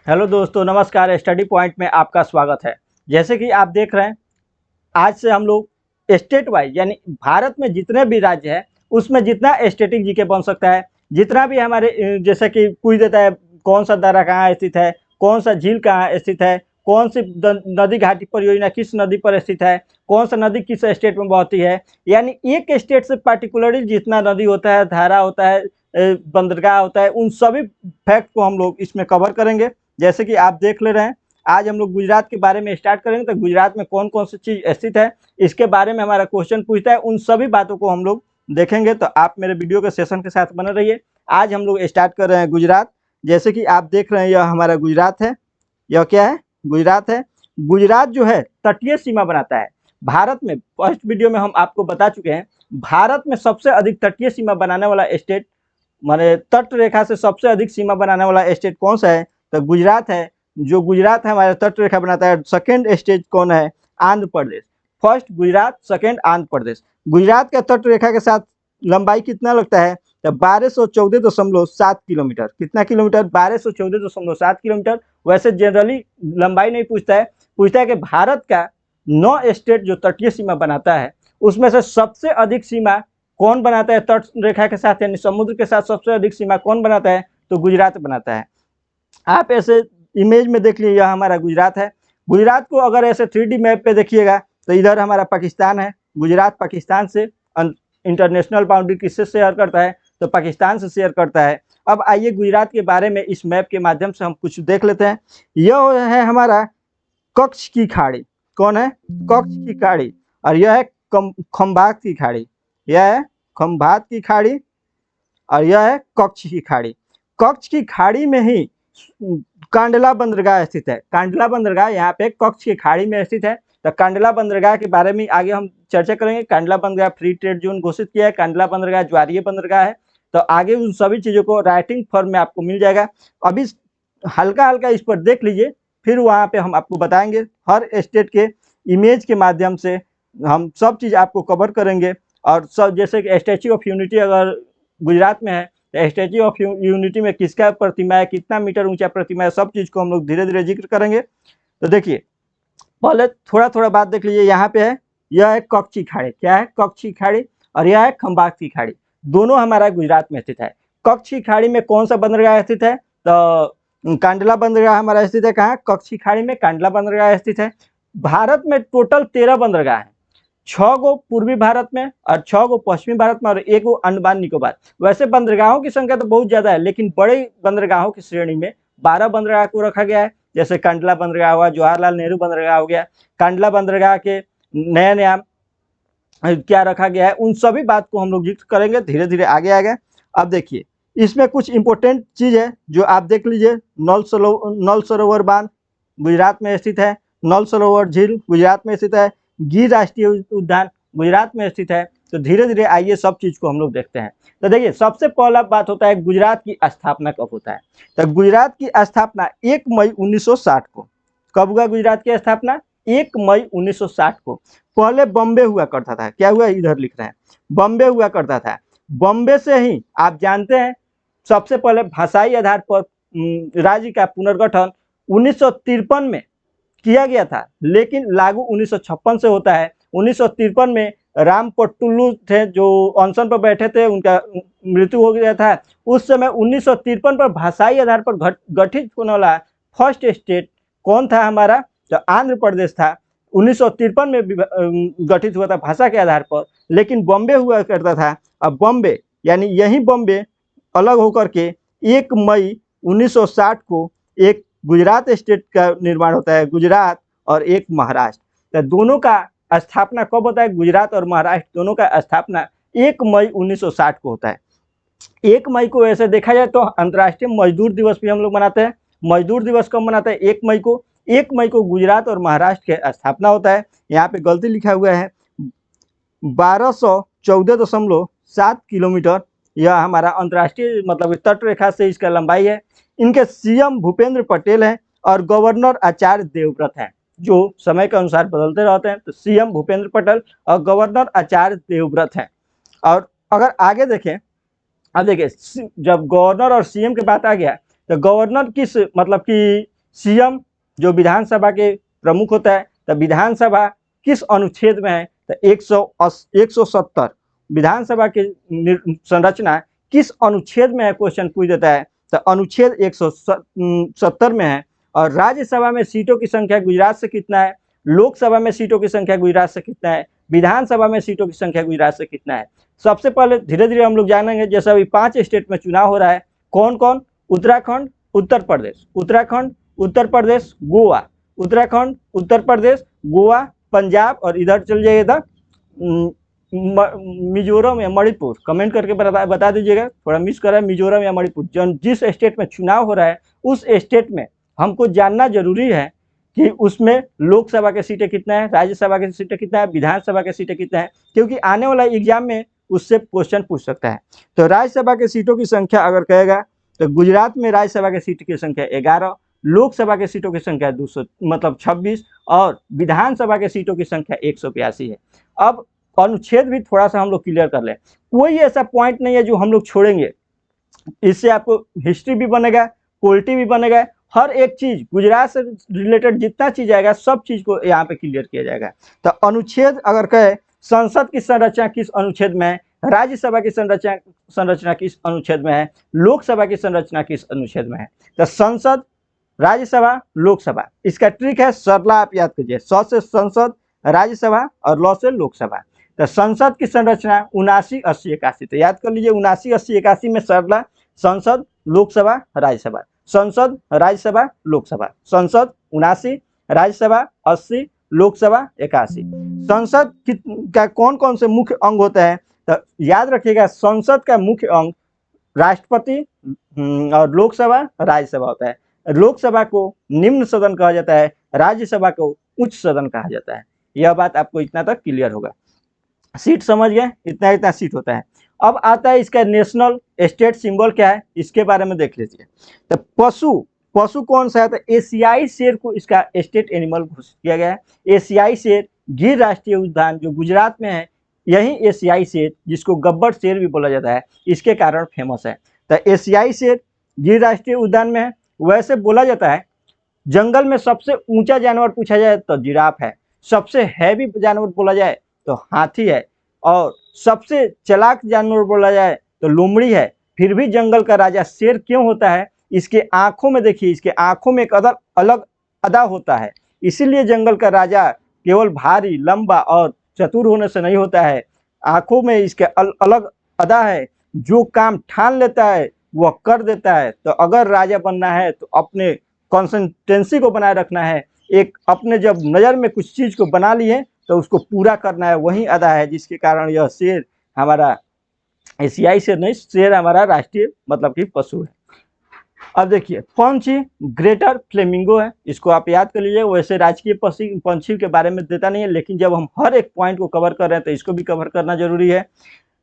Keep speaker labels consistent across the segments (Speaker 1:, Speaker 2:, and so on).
Speaker 1: Hello दोस्तों, नमस्कार। Study point में आपका स्वागत है। जैसे कि आप देख रहे हैं, आज से हम लोग स्टेट वाइज यानी भारत में जितने भी राज्य हैं उसमें जितना स्टैटिक जीके बन सकता है, जितना भी हमारे जैसे कि पूछ देता है कौन सा दर्रा कहाँ स्थित है, कौन सा झील कहाँ स्थित है, कौन सी नदी घाटी परियोजना किस नदी पर स्थित है, कौन सा नदी किस स्टेट में बहती है, यानी एक स्टेट से पार्टिकुलरली जितना नदी होता है, धारा होता है, बंदरगाह होता है, उन सभी फैक्ट को हम लोग इसमें कवर करेंगे। जैसे कि आप देख ले रहे हैं, आज हम लोग गुजरात के बारे में स्टार्ट करेंगे। तो गुजरात में कौन कौन सी चीज़ स्थित है, इसके बारे में हमारा क्वेश्चन पूछता है, उन सभी बातों को हम लोग देखेंगे। तो आप मेरे वीडियो के सेशन के साथ बने रहिए। आज हम लोग स्टार्ट कर रहे हैं गुजरात। जैसे कि आप देख रहे हैं, यह हमारा गुजरात है। यह क्या है? गुजरात है। गुजरात जो है तटीय सीमा बनाता है भारत में। फर्स्ट वीडियो में हम आपको बता चुके हैं, भारत में सबसे अधिक तटीय सीमा बनाने वाला स्टेट, माने तट रेखा से सबसे अधिक सीमा बनाने वाला स्टेट कौन सा है? तो गुजरात है। जो गुजरात है हमारा तट रेखा बनाता है। सेकेंड स्टेट कौन है? आंध्र प्रदेश। First Gujarat, second Andhra Pradesh. गुजरात का तट रेखा के साथ लंबाई कितना लगता है? तो 1214.7 किलोमीटर। कितना किलोमीटर? 1214.7 किलोमीटर। वैसे जनरली लंबाई नहीं पूछता है, पूछता है कि भारत का 9 स्टेट जो तटीय सीमा बनाता है उसमें से सबसे अधिक सीमा कौन बनाता है? तट रेखा के साथ यानी समुद्र के साथ सबसे अधिक सीमा कौन बनाता है? तो गुजरात बनाता है। आप ऐसे इमेज में देख लीजिए, यह हमारा गुजरात है। गुजरात को अगर ऐसे 3D मैप पे देखिएगा तो इधर हमारा पाकिस्तान है। गुजरात पाकिस्तान से इंटरनेशनल बाउंड्री किससे शेयर करता है? तो पाकिस्तान से शेयर करता है। अब आइए गुजरात के बारे में इस मैप के माध्यम से हम कुछ देख लेते हैं। यह है हमारा कच्छ की खाड़ी। कौन है? कच्छ की खाड़ी। और यह है खंभात की खाड़ी। यह है खंभात की खाड़ी और यह है कच्छ की खाड़ी। कच्छ की खाड़ी में ही कांडला बंदरगाह स्थित है। कांडला बंदरगाह यहाँ पे कच्छ की खाड़ी में स्थित है। तो कांडला बंदरगाह के बारे में आगे हम चर्चा करेंगे। कांडला बंदरगाह फ्री ट्रेड जोन घोषित किया है। कांडला बंदरगाह ज्वारीय बंदरगाह है। तो आगे उन सभी चीज़ों को राइटिंग फॉर्म में आपको मिल जाएगा। अभी हल्का हल्का इस पर देख लीजिए, फिर वहाँ पे हम आपको बताएंगे। हर स्टेट के इमेज के माध्यम से हम सब चीज़ आपको कवर करेंगे। और सब जैसे कि स्टैच्यू ऑफ यूनिटी अगर गुजरात में है तो स्टैच्यू ऑफ यूनिटी में किसका प्रतिमा है, कितना मीटर ऊंचा प्रतिमा है, सब चीज़ को हम लोग धीरे धीरे जिक्र करेंगे। तो देखिए, पहले थोड़ा थोड़ा बात देख लीजिए। यहाँ पे है, यह है कच्छ की खाड़ी। क्या है? कच्छ की खाड़ी। और यह है खंभात की खाड़ी। दोनों हमारा गुजरात में स्थित है। कच्छ की खाड़ी में कौन सा बंदरगाह स्थित है? तो कांडला बंदरगाह हमारा स्थित है। कहाँ? कच्छ की खाड़ी में कांडला बंदरगाह स्थित है। भारत में टोटल 13 बंदरगाह है। 6 गो पूर्वी भारत में और 6 गो पश्चिमी भारत में और 1 गो अंडमान निकोबार। वैसे बंदरगाहों की संख्या तो बहुत ज़्यादा है, लेकिन बड़े बंदरगाहों की श्रेणी में 12 बंदरगाह को रखा गया है। जैसे कांडला बंदरगाह हुआ, जवाहरलाल नेहरू बंदरगाह हो गया। कांडला बंदरगाह के नया नया क्या रखा गया है, उन सभी बात को हम लोग जिक्र करेंगे धीरे धीरे आगे आगे। अब देखिए, इसमें कुछ इंपॉर्टेंट चीज़ है जो आप देख लीजिए। नल सरोवर बांध गुजरात में स्थित है। नल सरोवर झील गुजरात में स्थित है। गिर राष्ट्रीय उद्यान गुजरात में स्थित है। तो धीरे धीरे आइए सब चीज़ को हम लोग देखते हैं। तो देखिए, सबसे पहला बात होता है गुजरात की स्थापना कब होता है? तो गुजरात की स्थापना 1 मई 1960 को। कब हुआ गुजरात की स्थापना? 1 मई 1960 को। पहले बॉम्बे हुआ करता था। क्या हुआ? इधर लिख रहे हैं, बॉम्बे हुआ करता था। बॉम्बे से ही आप जानते हैं सबसे पहले भाषाई आधार पर राज्य का पुनर्गठन 1953 में किया गया था, लेकिन लागू 1956 से होता है। 1953 में राम पट्टुल्लू थे जो अनशन पर बैठे थे, उनका मृत्यु हो गया था। उस समय 1953 पर भाषाई आधार पर गठित होने वाला फर्स्ट स्टेट कौन था हमारा? तो आंध्र प्रदेश था। 1953 में गठित हुआ था भाषा के आधार पर, लेकिन बॉम्बे हुआ करता था। अब बॉम्बे यानी यही बॉम्बे अलग होकर के 1 मई 1960 को एक गुजरात स्टेट का निर्माण होता है। गुजरात और एक महाराष्ट्र, तो दोनों का स्थापना कब होता है? गुजरात और महाराष्ट्र दोनों का स्थापना 1 मई 1960 को होता है। 1 मई को ऐसे देखा जाए तो अंतर्राष्ट्रीय मजदूर दिवस भी हम लोग मनाते हैं। मजदूर दिवस कब मनाते हैं? 1 मई को। 1 मई को गुजरात और महाराष्ट्र के स्थापना होता है। यहाँ पे गलती लिखा हुआ है 1214.7 किलोमीटर। यह हमारा अंतर्राष्ट्रीय मतलब तट रेखा से इसका लंबाई है। इनके सीएम भूपेंद्र पटेल हैं और गवर्नर आचार्य देवव्रत हैं, जो समय के अनुसार बदलते रहते हैं। तो सीएम भूपेंद्र पटेल और गवर्नर आचार्य देवव्रत हैं। और अगर आगे देखें, अब देखिए, जब गवर्नर और सीएम की बात आ गया तो गवर्नर किस मतलब कि सीएम जो विधानसभा के प्रमुख होता है, तो विधानसभा किस अनुच्छेद में है, तो 170 विधानसभा की संरचना किस अनुच्छेद में है, क्वेश्चन पूछ देता है, तो अनुच्छेद 170 में है। और राज्यसभा में सीटों की संख्या गुजरात से कितना है, लोकसभा में सीटों की संख्या गुजरात से कितना है, विधानसभा में सीटों की संख्या गुजरात से कितना है। सबसे पहले धीरे धीरे हम लोग जानेंगे, जैसे अभी 5 स्टेट में चुनाव हो रहा है, कौन कौन, उत्तराखंड, उत्तर प्रदेश, उत्तराखंड, उत्तर प्रदेश, गोवा, उत्तराखंड, उत्तर प्रदेश, गोवा, पंजाब, और इधर चल जाइएगा मिजोरम या मणिपुर। कमेंट करके बता दीजिएगा, थोड़ा मिस कर रहा है, मिजोरम या मणिपुर। जिस स्टेट में चुनाव हो रहा है उस स्टेट में हमको जानना जरूरी है कि उसमें लोकसभा के सीटें कितना है, राज्यसभा के सीटें कितना है, विधानसभा के सीटें कितना है, क्योंकि आने वाला एग्जाम में उससे क्वेश्चन पूछ सकता है। तो राज्यसभा के सीटों की संख्या अगर कहेगा तो गुजरात में राज्यसभा की सीट की संख्या 11, लोकसभा के सीटों की संख्या 26 और विधानसभा के सीटों की संख्या 182 है। अब अनुच्छेद भी थोड़ा सा हम लोग क्लियर कर लें, कोई ऐसा पॉइंट नहीं है जो हम लोग छोड़ेंगे। इससे आपको हिस्ट्री भी बनेगा, पॉलिटी भी बनेगा, हर एक चीज गुजरात से रिलेटेड जितना चीज आएगा सब चीज को यहाँ पे क्लियर किया जाएगा। तो अनुच्छेद अगर कहे संसद की संरचना किस अनुच्छेद में है, राज्यसभा की संरचना किस अनुच्छेद में है, लोकसभा की संरचना किस अनुच्छेद में है। तो संसद, राज्यसभा, लोकसभा, इसका ट्रिक है सरला, आप याद कीजिए, स से संसद, राज्यसभा और ल से लोकसभा। तो संसद की संरचना 79, 80, 81, तो याद कर लीजिए 79, 80, 81 में सरला, संसद, लोकसभा, राज्यसभा, संसद, राज्यसभा, लोकसभा, संसद 79, राज्यसभा 80, लोकसभा 81। संसद का कौन कौन से मुख्य अंग होता है, तो याद रखिएगा संसद का मुख्य अंग राष्ट्रपति और लोकसभा, राज्यसभा होता है। लोकसभा को निम्न सदन कहा जाता है, राज्यसभा को उच्च सदन कहा जाता है। यह बात आपको इतना तक क्लियर होगा। सीट समझ गए, इतना इतना सीट होता है। अब आता है इसका नेशनल स्टेट सिंबल क्या है, इसके बारे में देख लीजिए। तो पशु कौन सा है, तो एशियाई शेर को इसका स्टेट एनिमल घोषित किया गया है। एशियाई शेर गिर राष्ट्रीय उद्यान जो गुजरात में है, यही एशियाई शेर जिसको गब्बर शेर भी बोला जाता है, इसके कारण फेमस है। तो एशियाई शेर गिर राष्ट्रीय उद्यान में है। वैसे बोला जाता है जंगल में सबसे ऊंचा जानवर पूछा जाए तो जिराफ है, सबसे हैवी जानवर बोला जाए तो हाथी है, और सबसे चालाक जानवर बोला जाए तो लोमड़ी है। फिर भी जंगल का राजा शेर क्यों होता है, इसके आंखों में देखिए, इसके आंखों में एक अलग अदा होता है। इसीलिए जंगल का राजा केवल भारी, लंबा और चतुर होने से नहीं होता है, आंखों में इसके अलग अदा है। जो काम ठान लेता है वह कर देता है। तो अगर राजा बनना है तो अपने कंसिस्टेंसी को बनाए रखना है, एक अपने जब नज़र में कुछ चीज़ को बना लिए तो उसको पूरा करना है, वही अदा है, जिसके कारण यह शेर हमारा एशियाई शेर नहीं, शेर हमारा राष्ट्रीय मतलब कि पशु है। अब देखिए पंछी ग्रेटर फ्लेमिंगो है, इसको आप याद कर लीजिए। वैसे राजकीय पंछी के बारे में देता नहीं है, लेकिन जब हम हर एक पॉइंट को कवर कर रहे हैं तो इसको भी कवर करना जरूरी है।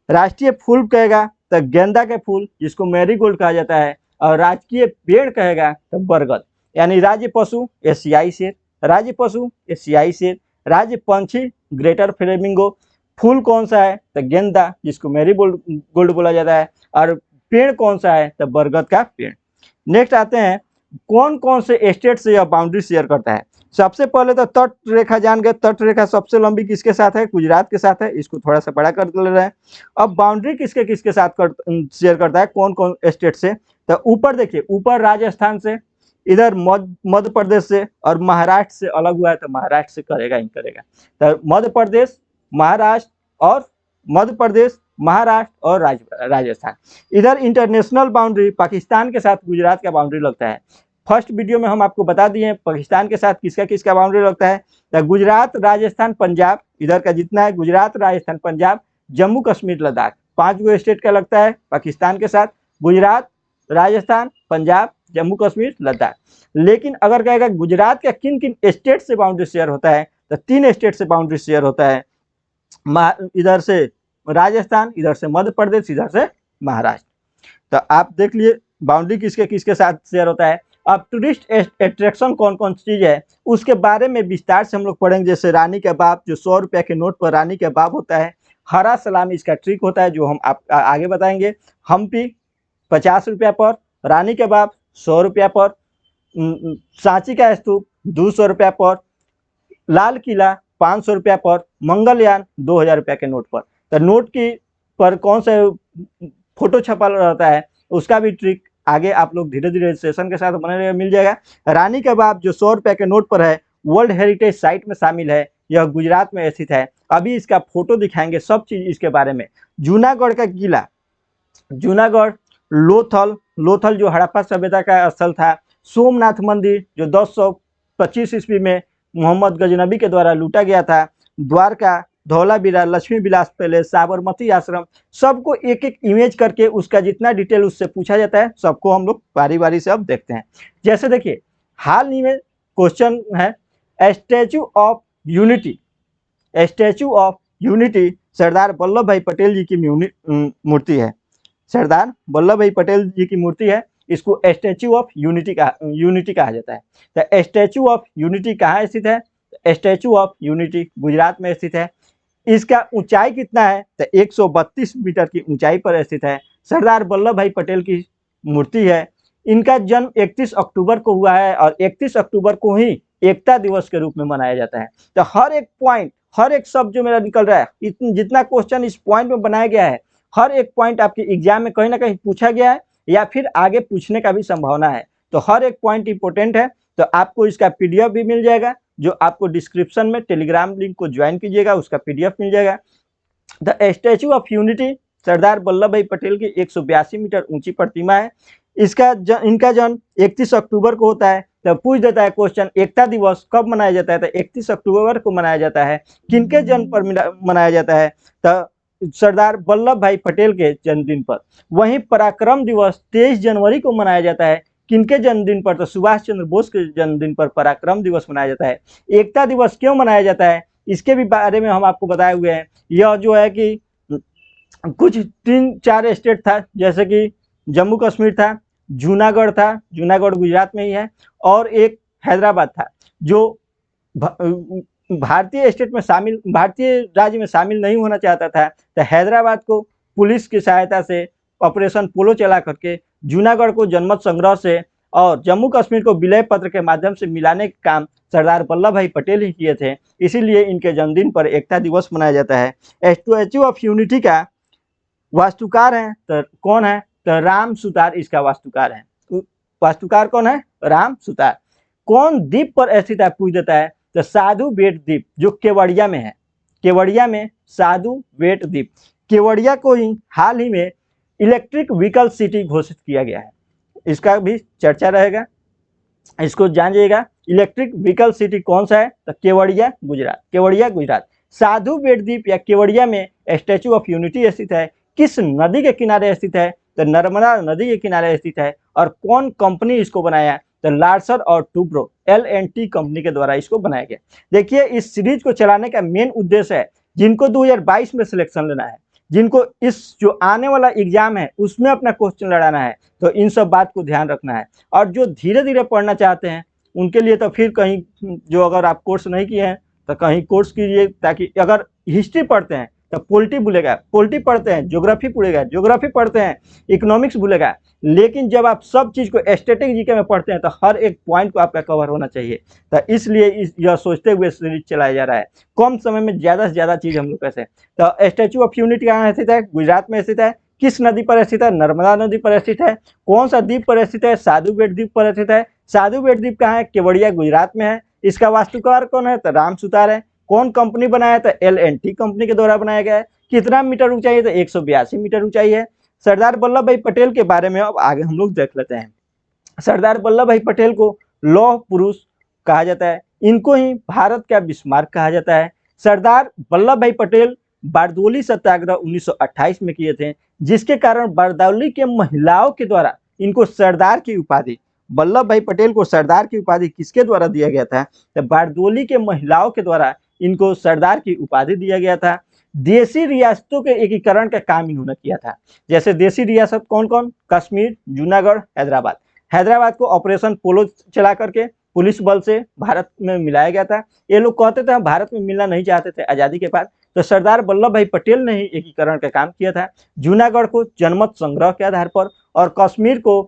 Speaker 1: राष्ट्रीय फूल कहेगा तो गेंदा के फूल जिसको मैरीगोल्ड कहा जाता है, और राजकीय पेड़ कहेगा तो बरगद। यानी राज्य पशु एशियाई शेर, राज्य पशु एशियाई शेर, राज्य पंछी ग्रेटर फ्लेमिंगो, फूल कौन सा है तो गेंदा जिसको मैरीगोल्ड बोला जाता है, और पेड़ कौन सा है तो बरगद का पेड़। नेक्स्ट आते हैं कौन कौन से स्टेट से यह बाउंड्री शेयर करता है। सबसे पहले तो तट रेखा जान गए, तट रेखा सबसे लंबी किसके साथ है, गुजरात के साथ है, इसको थोड़ा सा बड़ा कर ले रहे हैं। अब बाउंड्री किसके किसके साथ शेयर करता है, कौन कौन स्टेट से, तो ऊपर देखिए, ऊपर राजस्थान से, इधर मध्य प्रदेश से, और महाराष्ट्र से अलग हुआ है तो महाराष्ट्र से करेगा ही करेगा। तो मध्य प्रदेश, महाराष्ट्र और मध्य प्रदेश, महाराष्ट्र और राजस्थान। इधर इंटरनेशनल बाउंड्री पाकिस्तान के साथ गुजरात का बाउंड्री लगता है। फर्स्ट वीडियो में हम आपको बता दिए हैं पाकिस्तान के साथ किसका किसका बाउंड्री लगता है। तो गुजरात, राजस्थान, पंजाब, इधर का जितना है गुजरात, राजस्थान, पंजाब, जम्मू कश्मीर, लद्दाख, 5 गो स्टेट का लगता है पाकिस्तान के साथ, गुजरात, राजस्थान, पंजाब, जम्मू कश्मीर, लद्दाख। लेकिन अगर कहेगा गुजरात का किन किन स्टेट से बाउंड्री शेयर होता है, तो 3 स्टेट से बाउंड्री शेयर होता है, इधर से राजस्थान, इधर से मध्य प्रदेश, इधर से महाराष्ट्र। तो आप देख लिए बाउंड्री किसके किसके साथ शेयर होता है। अब टूरिस्ट अट्रैक्शन कौन कौन चीज है उसके बारे में विस्तार से हम लोग पढ़ेंगे। जैसे रानी कबाब, जो 100 रुपये के नोट पर रानी कबाब होता है। हरा सलामी इसका ट्रिक होता है जो हम आप आगे बताएंगे। हम्पी 50 रुपया पर, रानी कबाब 100 रुपया पर, सांची का स्तूप 200 रुपया पर, लाल किला 500 रुपया पर, मंगलयान 2000 रुपया के नोट पर। तो नोट की पर कौन सा फोटो छपा रहता है उसका भी ट्रिक आगे आप लोग धीरे धीरे सेशन के साथ बने मिल जाएगा। रानी का बाग जो 100 रुपया के नोट पर है, वर्ल्ड हेरिटेज साइट में शामिल है, यह गुजरात में स्थित है। अभी इसका फोटो दिखाएंगे, सब चीज इसके बारे में। जूनागढ़ का किला, जूनागढ़ लोथल, लोथल जो हड़प्पा सभ्यता का स्थल था। सोमनाथ मंदिर जो 1025 ईस्वी में मोहम्मद गजनबी के द्वारा लूटा गया था। द्वारका, धौलावीरा, लक्ष्मी विलास पैलेस, साबरमती आश्रम, सबको एक एक इमेज करके उसका जितना डिटेल उससे पूछा जाता है सबको हम लोग बारी बारी से अब देखते हैं। जैसे देखिए हाल ही में क्वेश्चन है Statue of Unity, Statue of Unity Sardar Vallabhbhai Patel जी की मूर्ति है। सरदार वल्लभ भाई पटेल जी की मूर्ति है, इसको स्टैचू ऑफ यूनिटी कहा जाता है। तो स्टैचू ऑफ यूनिटी कहाँ स्थित है? स्टैचू ऑफ यूनिटी गुजरात में स्थित है। इसका ऊंचाई कितना है? तो 132 मीटर की ऊंचाई पर स्थित है। सरदार वल्लभ भाई पटेल की मूर्ति है। इनका जन्म 31 अक्टूबर को हुआ है और 31 अक्टूबर को ही एकता दिवस के रूप में मनाया जाता है। तो हर एक पॉइंट, हर एक शब्द जो मेरा निकल रहा है, जितना क्वेश्चन इस पॉइंट में बनाया गया है, हर एक पॉइंट आपके एग्जाम में कहीं ना कहीं पूछा गया है या फिर आगे पूछने का भी संभावना है। तो हर एक पॉइंट इंपॉर्टेंट है। तो आपको इसका पीडीएफ भी मिल जाएगा, जो आपको डिस्क्रिप्शन में टेलीग्राम लिंक को ज्वाइन कीजिएगा, उसका पीडीएफ मिल जाएगा। The statue of Unity Sardar Vallabhbhai Patel की 182 मीटर ऊंची प्रतिमा है। इनका जन्म 31 अक्टूबर को होता है। तो पूछ देता है क्वेश्चन, एकता दिवस कब मनाया जाता है? तो 31 अक्टूबर को मनाया जाता है। किनके जन्म पर मनाया जाता है? तो सरदार वल्लभ भाई पटेल के जन्मदिन पर। वहीं पराक्रम दिवस 23 जनवरी को मनाया जाता है। किनके जन्मदिन पर? तो सुभाष चंद्र बोस के जन्मदिन पर पराक्रम दिवस मनाया जाता है। एकता दिवस क्यों मनाया जाता है इसके भी बारे में हम आपको बताए हुए हैं। यह जो है कि कुछ 3-4 स्टेट था, जैसे कि जम्मू कश्मीर था, जूनागढ़ था, जूनागढ़ गुजरात में ही है, और एक हैदराबाद था जो भारतीय स्टेट में शामिल, भारतीय राज्य में शामिल नहीं होना चाहता था। तो हैदराबाद को पुलिस की सहायता से ऑपरेशन पोलो चला करके जूनागढ़ को जनमत संग्रह से और जम्मू कश्मीर को विलय पत्र के माध्यम से मिलाने का काम सरदार वल्लभ भाई पटेल ही किए थे। इसीलिए इनके जन्मदिन पर एकता दिवस मनाया जाता है। स्टैचू ऑफ यूनिटी का वास्तुकार है तो कौन है? तो राम सुतार इसका वास्तुकार है। वास्तुकार कौन है? राम सुतार। कौन द्वीप पर स्थित है पूछ देता है? तो साधु बेट द्वीप जो केवड़िया में है। केवड़िया में साधु बेट द्वीप। केवड़िया को ही हाल ही में इलेक्ट्रिक व्हीकल सिटी घोषित किया गया है, इसका भी चर्चा रहेगा, इसको जानिएगा। इलेक्ट्रिक व्हीकल सिटी कौन सा है? तो केवड़िया गुजरात। केवड़िया गुजरात। साधु बेट द्वीप या केवड़िया में स्टैचू ऑफ यूनिटी स्थित है। किस नदी के किनारे स्थित है? तो नर्मदा नदी के किनारे स्थित है। और कौन कंपनी इसको बनाया? तो लार्सन और टूब्रो L&T कंपनी के द्वारा इसको बनाया गया। देखिए इस सीरीज को चलाने का मेन उद्देश्य है जिनको 2022 में सिलेक्शन लेना है, जिनको इस जो आने वाला एग्जाम है उसमें अपना क्वेश्चन लड़ाना है, तो इन सब बात को ध्यान रखना है। और जो धीरे धीरे पढ़ना चाहते हैं उनके लिए तो फिर कहीं, जो अगर आप कोर्स नहीं किए हैं तो कहीं कोर्स कीजिए, ताकि अगर हिस्ट्री पढ़ते हैं तो पॉलिटी भूलेगा, पॉलिटी पढ़ते हैं ज्योग्राफी भूलेगा, ज्योग्राफी पढ़ते हैं इकोनॉमिक्स भूलेगा। लेकिन जब आप सब चीज़ को स्टैटिक जीके में पढ़ते हैं तो हर एक पॉइंट को आपका कवर होना चाहिए। तो इसलिए यह सोचते हुए सीरीज चलाया जा रहा है, कम समय में ज़्यादा से ज़्यादा चीज़ हम लोग कैसे। तो स्टैचू ऑफ यूनिटी कहाँ स्थित है? गुजरात में स्थित है। किस नदी पर स्थित है? नर्मदा नदी पर स्थित है। कौन सा द्वीप पर स्थित है? साधु बेट द्वीप पर स्थित है। साधु बेट द्वीप कहाँ है? केवड़िया गुजरात में है। इसका वास्तुकार कौन है? तो राम सुतार है। कौन कंपनी बनाया? तो L&T कंपनी के द्वारा बनाया गया है। कितना मीटर ऊंचाई है? तो 182 मीटर ऊंचाई है। सरदार वल्लभ भाई पटेल के बारे में अब आगे हम लोग देख लेते हैं। सरदार वल्लभ भाई पटेल को लौह पुरुष कहा जाता है। इनको ही भारत का बिस्मार्क कहा जाता है। सरदार वल्लभ भाई पटेल बारदौली सत्याग्रह 1928 में किए थे, जिसके कारण बारदौली के महिलाओं के द्वारा इनको सरदार की उपाधि, वल्लभ भाई पटेल को सरदार की उपाधि किसके द्वारा दिया गया था? तो बारदौली के महिलाओं के द्वारा इनको सरदार की उपाधि दिया गया था। देशी रियासतों के एकीकरण का काम इन्होंने किया था। जैसे देशी रियासत कौन कौन? कश्मीर, जूनागढ़, हैदराबाद। हैदराबाद को ऑपरेशन पोलो चला करके पुलिस बल से भारत में मिलाया गया था। ये लोग कहते थे हम भारत में मिलना नहीं चाहते थे आज़ादी के बाद, तो सरदार वल्लभ भाई पटेल ने ही एकीकरण का काम किया था। जूनागढ़ को जनमत संग्रह के आधार पर और कश्मीर को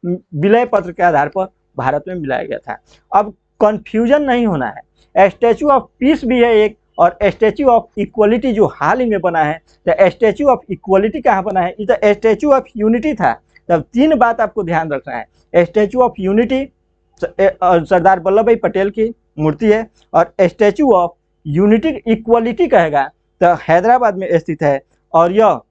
Speaker 1: विलय पत्र के आधार पर भारत में मिलाया गया था। अब कंफ्यूजन नहीं होना है, स्टैचू ऑफ पीस भी है एक, और स्टैचू ऑफ इक्वलिटी जो हाल ही में बना है। तो स्टैचू ऑफ इक्वलिटी कहाँ बना है? इधर स्टैचू ऑफ यूनिटी था। तब तीन बात आपको ध्यान रखना है, Statue of Unity Sardar Vallabhbhai Patel की मूर्ति है, और स्टैचू ऑफ यूनिटी इक्वलिटी कहेगा तो हैदराबाद में स्थित है, और यह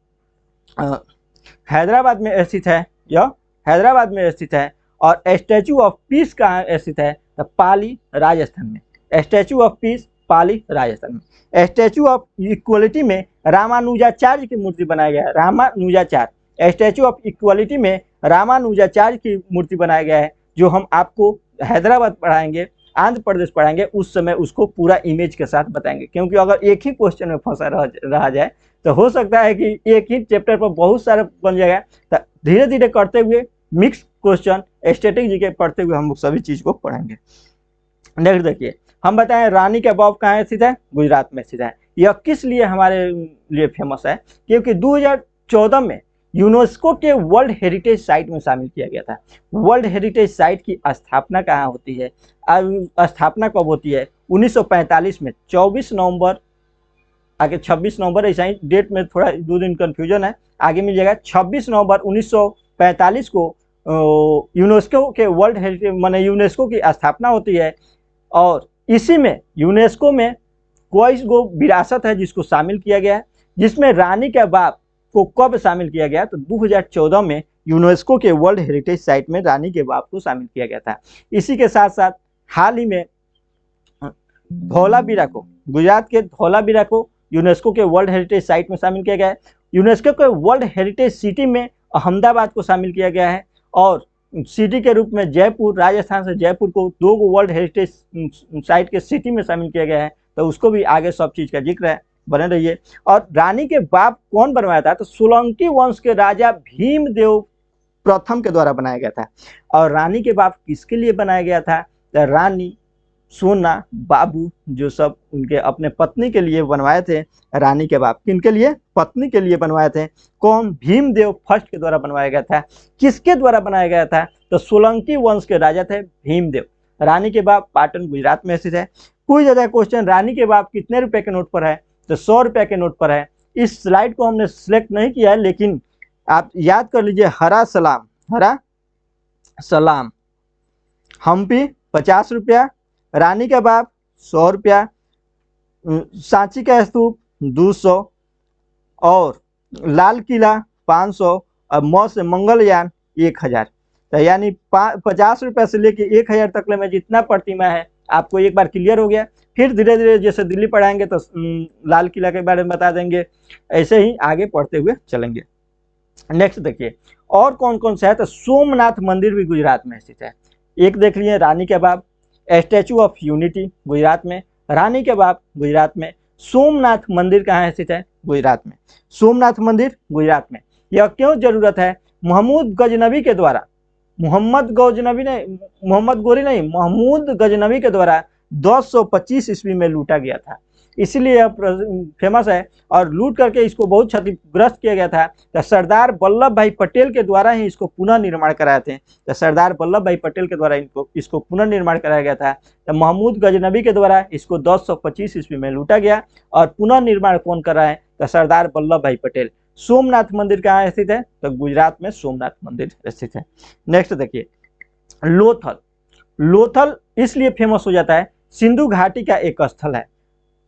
Speaker 1: हैदराबाद में स्थित है, यह हैदराबाद में स्थित है। और स्टैचू ऑफ पीस कहाँ स्थित है? तो पाली राजस्थान में। स्टैचू ऑफ पीस पाली राजस्थान में। स्टैचू ऑफ इक्वलिटी में रामानुजाचार्य की मूर्ति बनाया गया है, रामानुजाचार्य। स्टैचू ऑफ इक्वलिटी में रामानुजाचार्य की मूर्ति बनाया गया है, जो हम आपको हैदराबाद पढ़ाएंगे, आंध्र प्रदेश पढ़ाएंगे, उस समय उसको पूरा इमेज के साथ बताएंगे। क्योंकि अगर एक ही क्वेश्चन में फंसा रह जाए तो हो सकता है कि एक ही चैप्टर पर बहुत सारे बन जाएगा। तो धीरे धीरे करते हुए मिक्स क्वेश्चन स्टैटिक जीके पढ़ते हुए हम लोग सभी चीज को पढ़ेंगे। नेक्स्ट देखिए, हम बताएं रानी का बाव कहाँ स्थित है? गुजरात में स्थित है। यह किस लिए हमारे लिए फेमस है? क्योंकि 2014 में यूनेस्को के वर्ल्ड हेरिटेज साइट में शामिल किया गया था। वर्ल्ड हेरिटेज साइट की स्थापना कहाँ होती है? स्थापना कब होती है? 1945 में 24 नवंबर, आगे 26 नवंबर, ऐसा ही डेट में थोड़ा 2 दिन कंफ्यूजन है, आगे मिल जाएगा। 26 नवंबर 1945 को यूनेस्को के वर्ल्ड हेरिटेज माने यूनेस्को की स्थापना होती है। और इसी में यूनेस्को में कोई गो विरासत है जिसको शामिल किया गया है, जिसमें रानी के बाप को कब शामिल किया गया? तो 2014 में यूनेस्को के वर्ल्ड हेरिटेज साइट में रानी के बाप को शामिल किया गया था। इसी के साथ साथ हाल ही में धौलावीरा को, गुजरात के धौलावीरा को यूनेस्को के वर्ल्ड हेरिटेज साइट में शामिल किया गया है। यूनेस्को के वर्ल्ड हेरिटेज सिटी में अहमदाबाद को शामिल किया गया है, और सिटी के रूप में जयपुर, राजस्थान से जयपुर को 2 वर्ल्ड हेरिटेज साइट के सिटी में शामिल किया गया है। तो उसको भी आगे सब चीज़ का जिक्र है, बने रहिए। और रानी के बाप कौन बनवाया था? तो सोलंकी वंश के राजा भीमदेव प्रथम के द्वारा बनाया गया था। और रानी के बाप किसके लिए बनाया गया था? तो रानी सोना बाबू, जो सब उनके अपने पत्नी के लिए बनवाए थे। रानी के बाप किनके लिए? पत्नी के लिए बनवाए थे। कौन? भीमदेव फर्स्ट के द्वारा बनवाया गया था। किसके द्वारा बनाया गया था? तो सोलंकी वंश के राजा थे भीमदेव। रानी के बाप पाटन गुजरात में स्थित है। कोई ज़्यादा क्वेश्चन, रानी के बाप कितने रुपए के नोट पर है? तो 100 रुपये के नोट पर है। इस स्लाइड को हमने सिलेक्ट नहीं किया है, लेकिन आप याद कर लीजिए, हरा सलाम हम्पी 50 रुपया, रानी का बाप 100 रुपया, सांची का स्तूप 200, और लाल किला 500, और मौस मंगलयान 1000। तो यानी 50 रुपये से लेके 1000 तक में जितना प्रतिमा है आपको एक बार क्लियर हो गया। फिर धीरे धीरे जैसे दिल्ली पढ़ाएंगे तो लाल किला के बारे में बता देंगे, ऐसे ही आगे पढ़ते हुए चलेंगे। नेक्स्ट देखिए, और कौन कौन सा है? तो सोमनाथ मंदिर भी गुजरात में स्थित है। एक देख लिए, रानी के बाप, स्टैचू ऑफ यूनिटी गुजरात में, रानी के बाप गुजरात में। सोमनाथ मंदिर कहाँ स्थित है? गुजरात में। सोमनाथ मंदिर गुजरात में। यह क्यों जरूरत है? महमूद गजनवी के द्वारा, महमूद गजनवी के द्वारा 1225 ईस्वी में लूटा गया था, इसीलिए यह फेमस है। और लूट करके इसको बहुत क्षतिग्रस्त किया गया था। तो सरदार वल्लभ भाई पटेल के द्वारा ही इसको पुनः निर्माण कराए थे। तो सरदार वल्लभ भाई पटेल के द्वारा इसको पुनः निर्माण कराया गया था। तो महमूद गजनवी के द्वारा इसको 1225 ईस्वी में लूटा गया, और पुनः निर्माण कौन कर रहा है? तो सरदार वल्लभ भाई पटेल। सोमनाथ मंदिर कहाँ स्थित है? तो गुजरात में सोमनाथ मंदिर स्थित है। नेक्स्ट देखिए, लोथल इसलिए फेमस हो जाता है, सिंधु घाटी का एक स्थल है।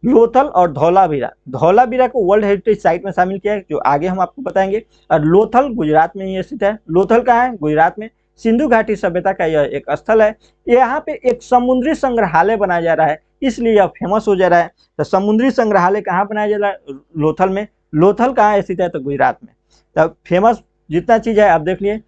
Speaker 1: लोथल और धौलावीरा को वर्ल्ड हेरिटेज साइट में शामिल किया है, जो आगे हम आपको बताएंगे। और लोथल गुजरात में ही स्थित है। लोथल कहाँ है? गुजरात में। सिंधु घाटी सभ्यता का यह एक स्थल है। यहाँ पे एक समुद्री संग्रहालय बनाया जा रहा है, इसलिए यह फेमस हो जा रहा है। तो समुद्री संग्रहालय कहाँ बनाया जा रहा है? लोथल में। लोथल कहाँ स्थित है? तो गुजरात में। तब फेमस जितना चीज है आप देख लिए।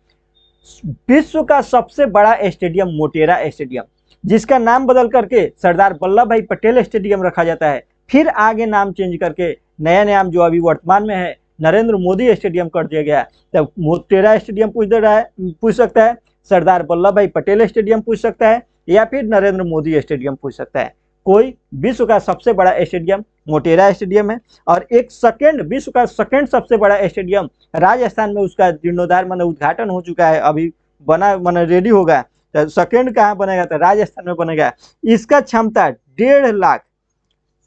Speaker 1: विश्व का सबसे बड़ा स्टेडियम मोटेरा स्टेडियम, जिसका नाम बदल करके सरदार वल्लभ भाई पटेल स्टेडियम रखा जाता है। फिर आगे नाम चेंज करके नया नाम जो अभी वर्तमान में है नरेंद्र मोदी स्टेडियम कर दिया गया। तब मोटेरा स्टेडियम पूछ सकता है, सरदार वल्लभ भाई पटेल स्टेडियम पूछ सकता है, या फिर नरेंद्र मोदी स्टेडियम पूछ सकता है। कोई विश्व का सबसे बड़ा स्टेडियम मोटेरा स्टेडियम है। और विश्व का सेकंड सबसे बड़ा स्टेडियम राजस्थान में, उसका जीर्णोद्धार माने उद्घाटन हो चुका है अभी बना माने रेडी होगा, तो सेकेंड कहाँ बनेगा, तो राजस्थान में बनेगा। इसका क्षमता 1.5 लाख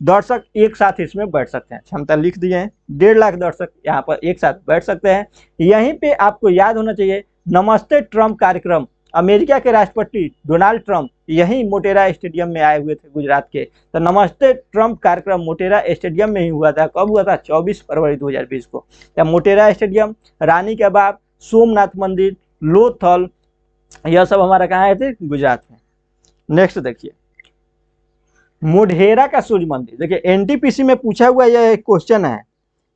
Speaker 1: दर्शक एक साथ इसमें बैठ सकते हैं। क्षमता लिख दिए हैं, 1.5 लाख दर्शक यहाँ पर एक साथ बैठ सकते हैं। यहीं पे आपको याद होना चाहिए, नमस्ते ट्रंप कार्यक्रम अमेरिका के राष्ट्रपति डोनाल्ड ट्रंप यहीं मोटेरा स्टेडियम में आए हुए थे गुजरात के। तो नमस्ते ट्रंप कार्यक्रम मोटेरा स्टेडियम में ही हुआ था। कब हुआ था? 24 फरवरी 2020 को। तो मोटेरा स्टेडियम, रानी के बाग, सोमनाथ मंदिर, लोथल, यह सब हमारा कहाँ आए थे? गुजरात में। नेक्स्ट देखिए, मोढेरा का सूर्य मंदिर। देखिए एनटीपीसी में पूछा हुआ यह एक क्वेश्चन है,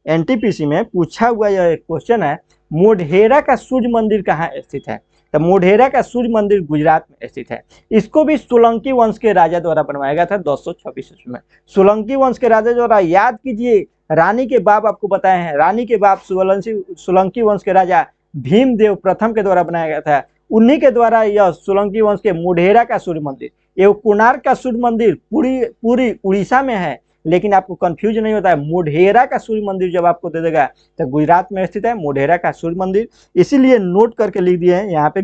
Speaker 1: एनटीपीसी में पूछा हुआ यह एक क्वेश्चन है, मोढेरा का सूर्य मंदिर कहाँ स्थित है? तो मोढेरा का सूर्य मंदिर गुजरात में स्थित है। इसको भी सोलंकी वंश के राजा द्वारा बनवाया गया था 1226 ईस्वी में। सोलंकी वंश के राजा द्वारा, याद कीजिए रानी के बाप आपको बताए हैं, रानी के बाप सोलंकी वंश के राजा भीमदेव प्रथम के द्वारा बनाया गया था। उन्हीं के द्वारा यह सोलंकी वंश के मोढेरा का सूर्य मंदिर, ये कोणार्क का सूर्य मंदिर पूरी उड़ीसा में है, लेकिन आपको कंफ्यूज नहीं होता है। मोढेरा का सूर्य मंदिर जब आपको दे देगा तो गुजरात में स्थित है मोढेरा का सूर्य मंदिर, इसीलिए नोट करके लिख दिए हैं यहाँ पे।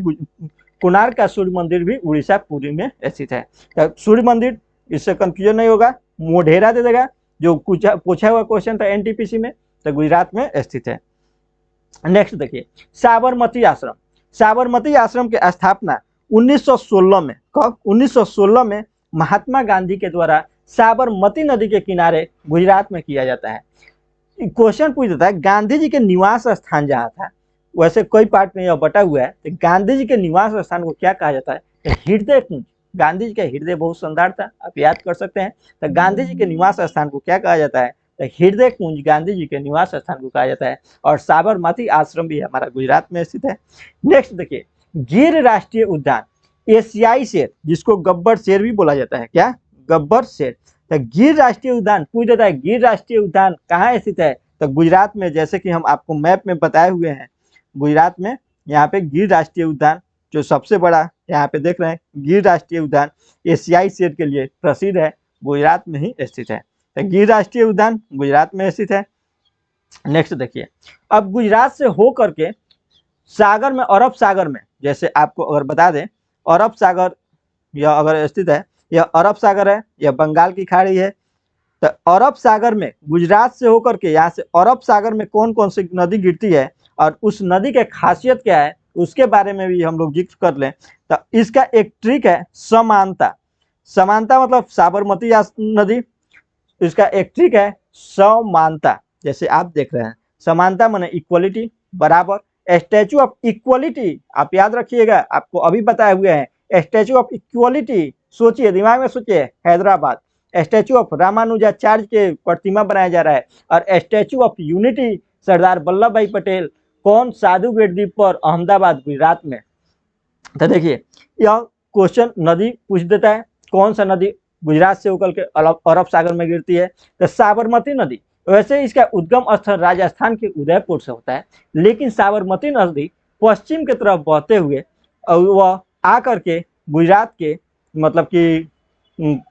Speaker 1: कोणार्क का सूर्य मंदिर भी उड़ीसा पूरी में स्थित है। तो सूर्य मंदिर, इससे कंफ्यूजन नहीं होगा, मोढेरा दे देगा। जो पूछा हुआ क्वेश्चन था एनटीपीसी में, तो गुजरात में स्थित है। नेक्स्ट देखिए, साबरमती आश्रम। साबरमती आश्रम की स्थापना 1916 में, कब? 1916 में महात्मा गांधी के द्वारा साबरमती नदी के किनारे गुजरात में किया जाता है। क्वेश्चन पूछ देता है गांधी जी के निवास स्थान जहाँ था, वैसे कई पार्ट में यह बटा हुआ है, तो गांधी जी के निवास स्थान को क्या कहा जाता है? तो हृदय कुंज। गांधी जी का हृदय बहुत शानदार था, आप याद कर सकते हैं। तो गांधी जी के निवास स्थान को क्या कहा जाता है? तो हृदय कुंज गांधी जी के निवास स्थान को कहा जाता है। और साबरमती आश्रम भी हमारा गुजरात में स्थित है। नेक्स्ट देखिए, गिर राष्ट्रीय उद्यान, एशियाई शेर, जिसको गब्बर शेर भी बोला जाता है। क्या? गब्बर शेर। तो गिर राष्ट्रीय उद्यान पूछ देता है, गिर राष्ट्रीय उद्यान कहाँ स्थित है? तो गुजरात में, जैसे कि हम आपको मैप में बताए हुए हैं, गुजरात में यहाँ पे गिर राष्ट्रीय उद्यान जो सबसे बड़ा यहाँ पे देख रहे हैं, गिर राष्ट्रीय उद्यान एशियाई शेर के लिए प्रसिद्ध है, गुजरात में ही स्थित है। तो गिर राष्ट्रीय उद्यान गुजरात में स्थित है। नेक्स्ट देखिए, अब गुजरात से हो करके सागर में, अरब सागर में, जैसे आपको अगर बता दें, अरब सागर यह अगर स्थित है, यह अरब सागर है, यह बंगाल की खाड़ी है। तो अरब सागर में गुजरात से होकर के, यहाँ से अरब सागर में कौन कौन सी नदी गिरती है और उस नदी की खासियत क्या है, उसके बारे में भी हम लोग जिक्र कर लें। तो इसका एक ट्रिक है समानता। समानता मतलब साबरमती नदी, इसका एक ट्रिक है समानता। जैसे आप देख रहे हैं, समानता माने इक्वलिटी, बराबर। स्टैचू ऑफ इक्वलिटी आप याद रखिएगा, आपको अभी बताए हुए हैं। स्टैचू ऑफ इक्वलिटी सोचिए, दिमाग में सोचिए, हैदराबाद। स्टैचू ऑफ रामानुजाचार्य के प्रतिमा बनाया जा रहा है। और statue of Unity Sardar Vallabhbhai Patel, कौन? साधु बेट द्वीप पर, अहमदाबाद, गुजरात में। तो देखिए, यह क्वेश्चन नदी पूछ देता है, कौन सा नदी गुजरात से होकर के अरब सागर में गिरती है? तो साबरमती नदी। वैसे इसका उद्गम स्थल राजस्थान के उदयपुर से होता है, लेकिन साबरमती नदी पश्चिम की तरफ बहते हुए वह आकर के गुजरात के, मतलब कि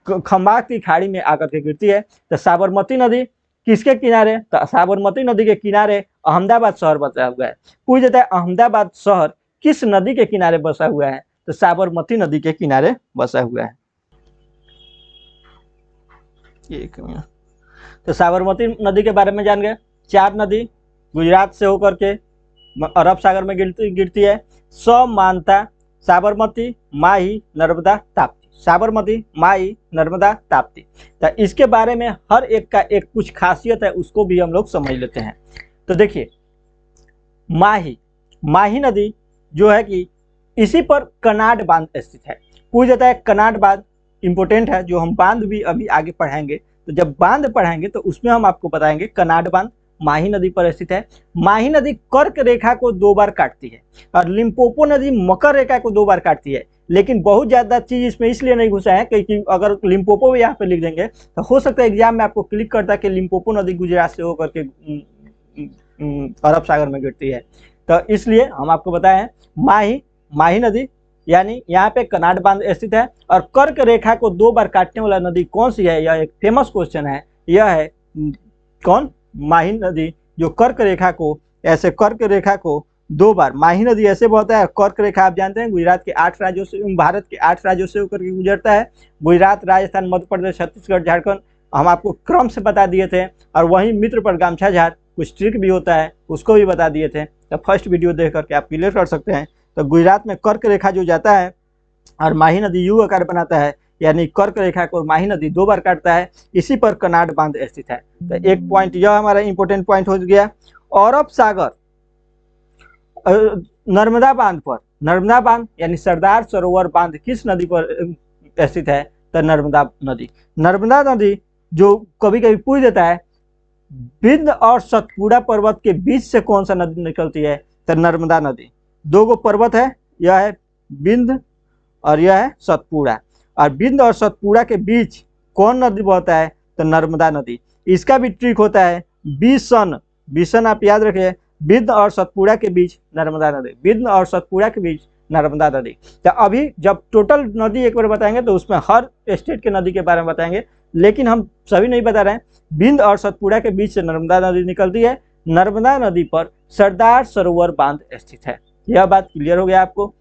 Speaker 1: खंबात की खाड़ी में आकर के गिरती है। तो साबरमती नदी किसके किनारे? तो साबरमती नदी के किनारे अहमदाबाद शहर बसा हुआ है। पूछ देता है अहमदाबाद शहर किस नदी के किनारे बसा हुआ है? तो साबरमती नदी के किनारे बसा हुआ है। एक मिनट, तो साबरमती नदी के बारे में जान गए। 4 नदी गुजरात से होकर के अरब सागर में गिरती है। समानता, साबरमती, माही, नर्मदा, ताप्ती। साबरमती, माही, नर्मदा, ताप्ती। तो इसके बारे में हर एक का एक कुछ खासियत है, उसको भी हम लोग समझ लेते हैं। तो देखिए, माही नदी जो है कि इसी पर कनाड बांध स्थित है। पूछ जाता है कनाड बांध इंपोर्टेंट है, जो हम बांध भी अभी आगे पढ़ाएंगे। तो जब बांध पढ़ाएंगे तो उसमें हम आपको बताएंगे कनाड बांध माही नदी पर स्थित है। माही नदी कर्क रेखा को 2 बार काटती है और लिम्पोपो नदी मकर रेखा को 2 बार काटती है। लेकिन बहुत ज्यादा चीज इसमें इसलिए नहीं घुसा है क्योंकि अगर लिम्पोपो भी यहाँ पे लिख देंगे तो हो सकता है एग्जाम में आपको क्लिक करता है कि लिम्पोपो नदी गुजरात से होकर के अरब सागर में गिरती है। तो इसलिए हम आपको बताए हैं माही नदी, यानी यहाँ पे कनाड बांध स्थित है। और कर्क रेखा को 2 बार काटने वाला नदी कौन सी है? यह एक फेमस क्वेश्चन है। यह है कौन? माही नदी, जो कर्क रेखा को 2 बार। माही नदी ऐसे बहता है, कर्क रेखा आप जानते हैं गुजरात के 8 राज्यों से, भारत के 8 राज्यों से होकर के गुजरता है। गुजरात, राजस्थान, मध्य प्रदेश, छत्तीसगढ़, झारखंड हम आपको क्रम से बता दिए थे। और वहीं मित्र पर गामछा झार कुछ ट्रिक भी होता है, उसको भी बता दिए थे। तो फर्स्ट वीडियो देख करके आप क्लियर कर सकते हैं। तो गुजरात में कर्क रेखा जो जाता है और माही नदी यू आकार बनाता है, यानी कर्क रेखा को माही नदी 2 बार काटता है, इसी पर कनाड बांध स्थित है। तो एक पॉइंट यह हमारा इंपॉर्टेंट पॉइंट हो गया। अरब सागर नर्मदा बांध पर, नर्मदा बांध यानी सरदार सरोवर बांध किस नदी पर स्थित है? तो नर्मदा नदी। नर्मदा नदी जो कभी कभी पूछ देता है बिंद और सतपुड़ा पर्वत के बीच से कौन सा नदी निकलती है? तो नर्मदा नदी। 2 गो पर्वत है, यह है बिंद और यह है सतपुड़ा, और बिंद और सतपुड़ा के बीच कौन नदी बहता है? तो नर्मदा नदी। इसका भी ट्रिक होता है बीसन, बीसन आप याद रखिए, बिंद और सतपुड़ा के बीच नर्मदा नदी, बिंद और सतपुड़ा के बीच नर्मदा नदी। तो अभी जब टोटल नदी एक बार बताएंगे तो उसमें हर स्टेट के नदी के बारे में बताएंगे, लेकिन हम सभी नहीं बता रहे हैं। बिंद और सतपुड़ा के बीच से नर्मदा नदी निकलती है। नर्मदा नदी पर सरदार सरोवर बांध स्थित है। यह बात क्लियर हो गया आपको।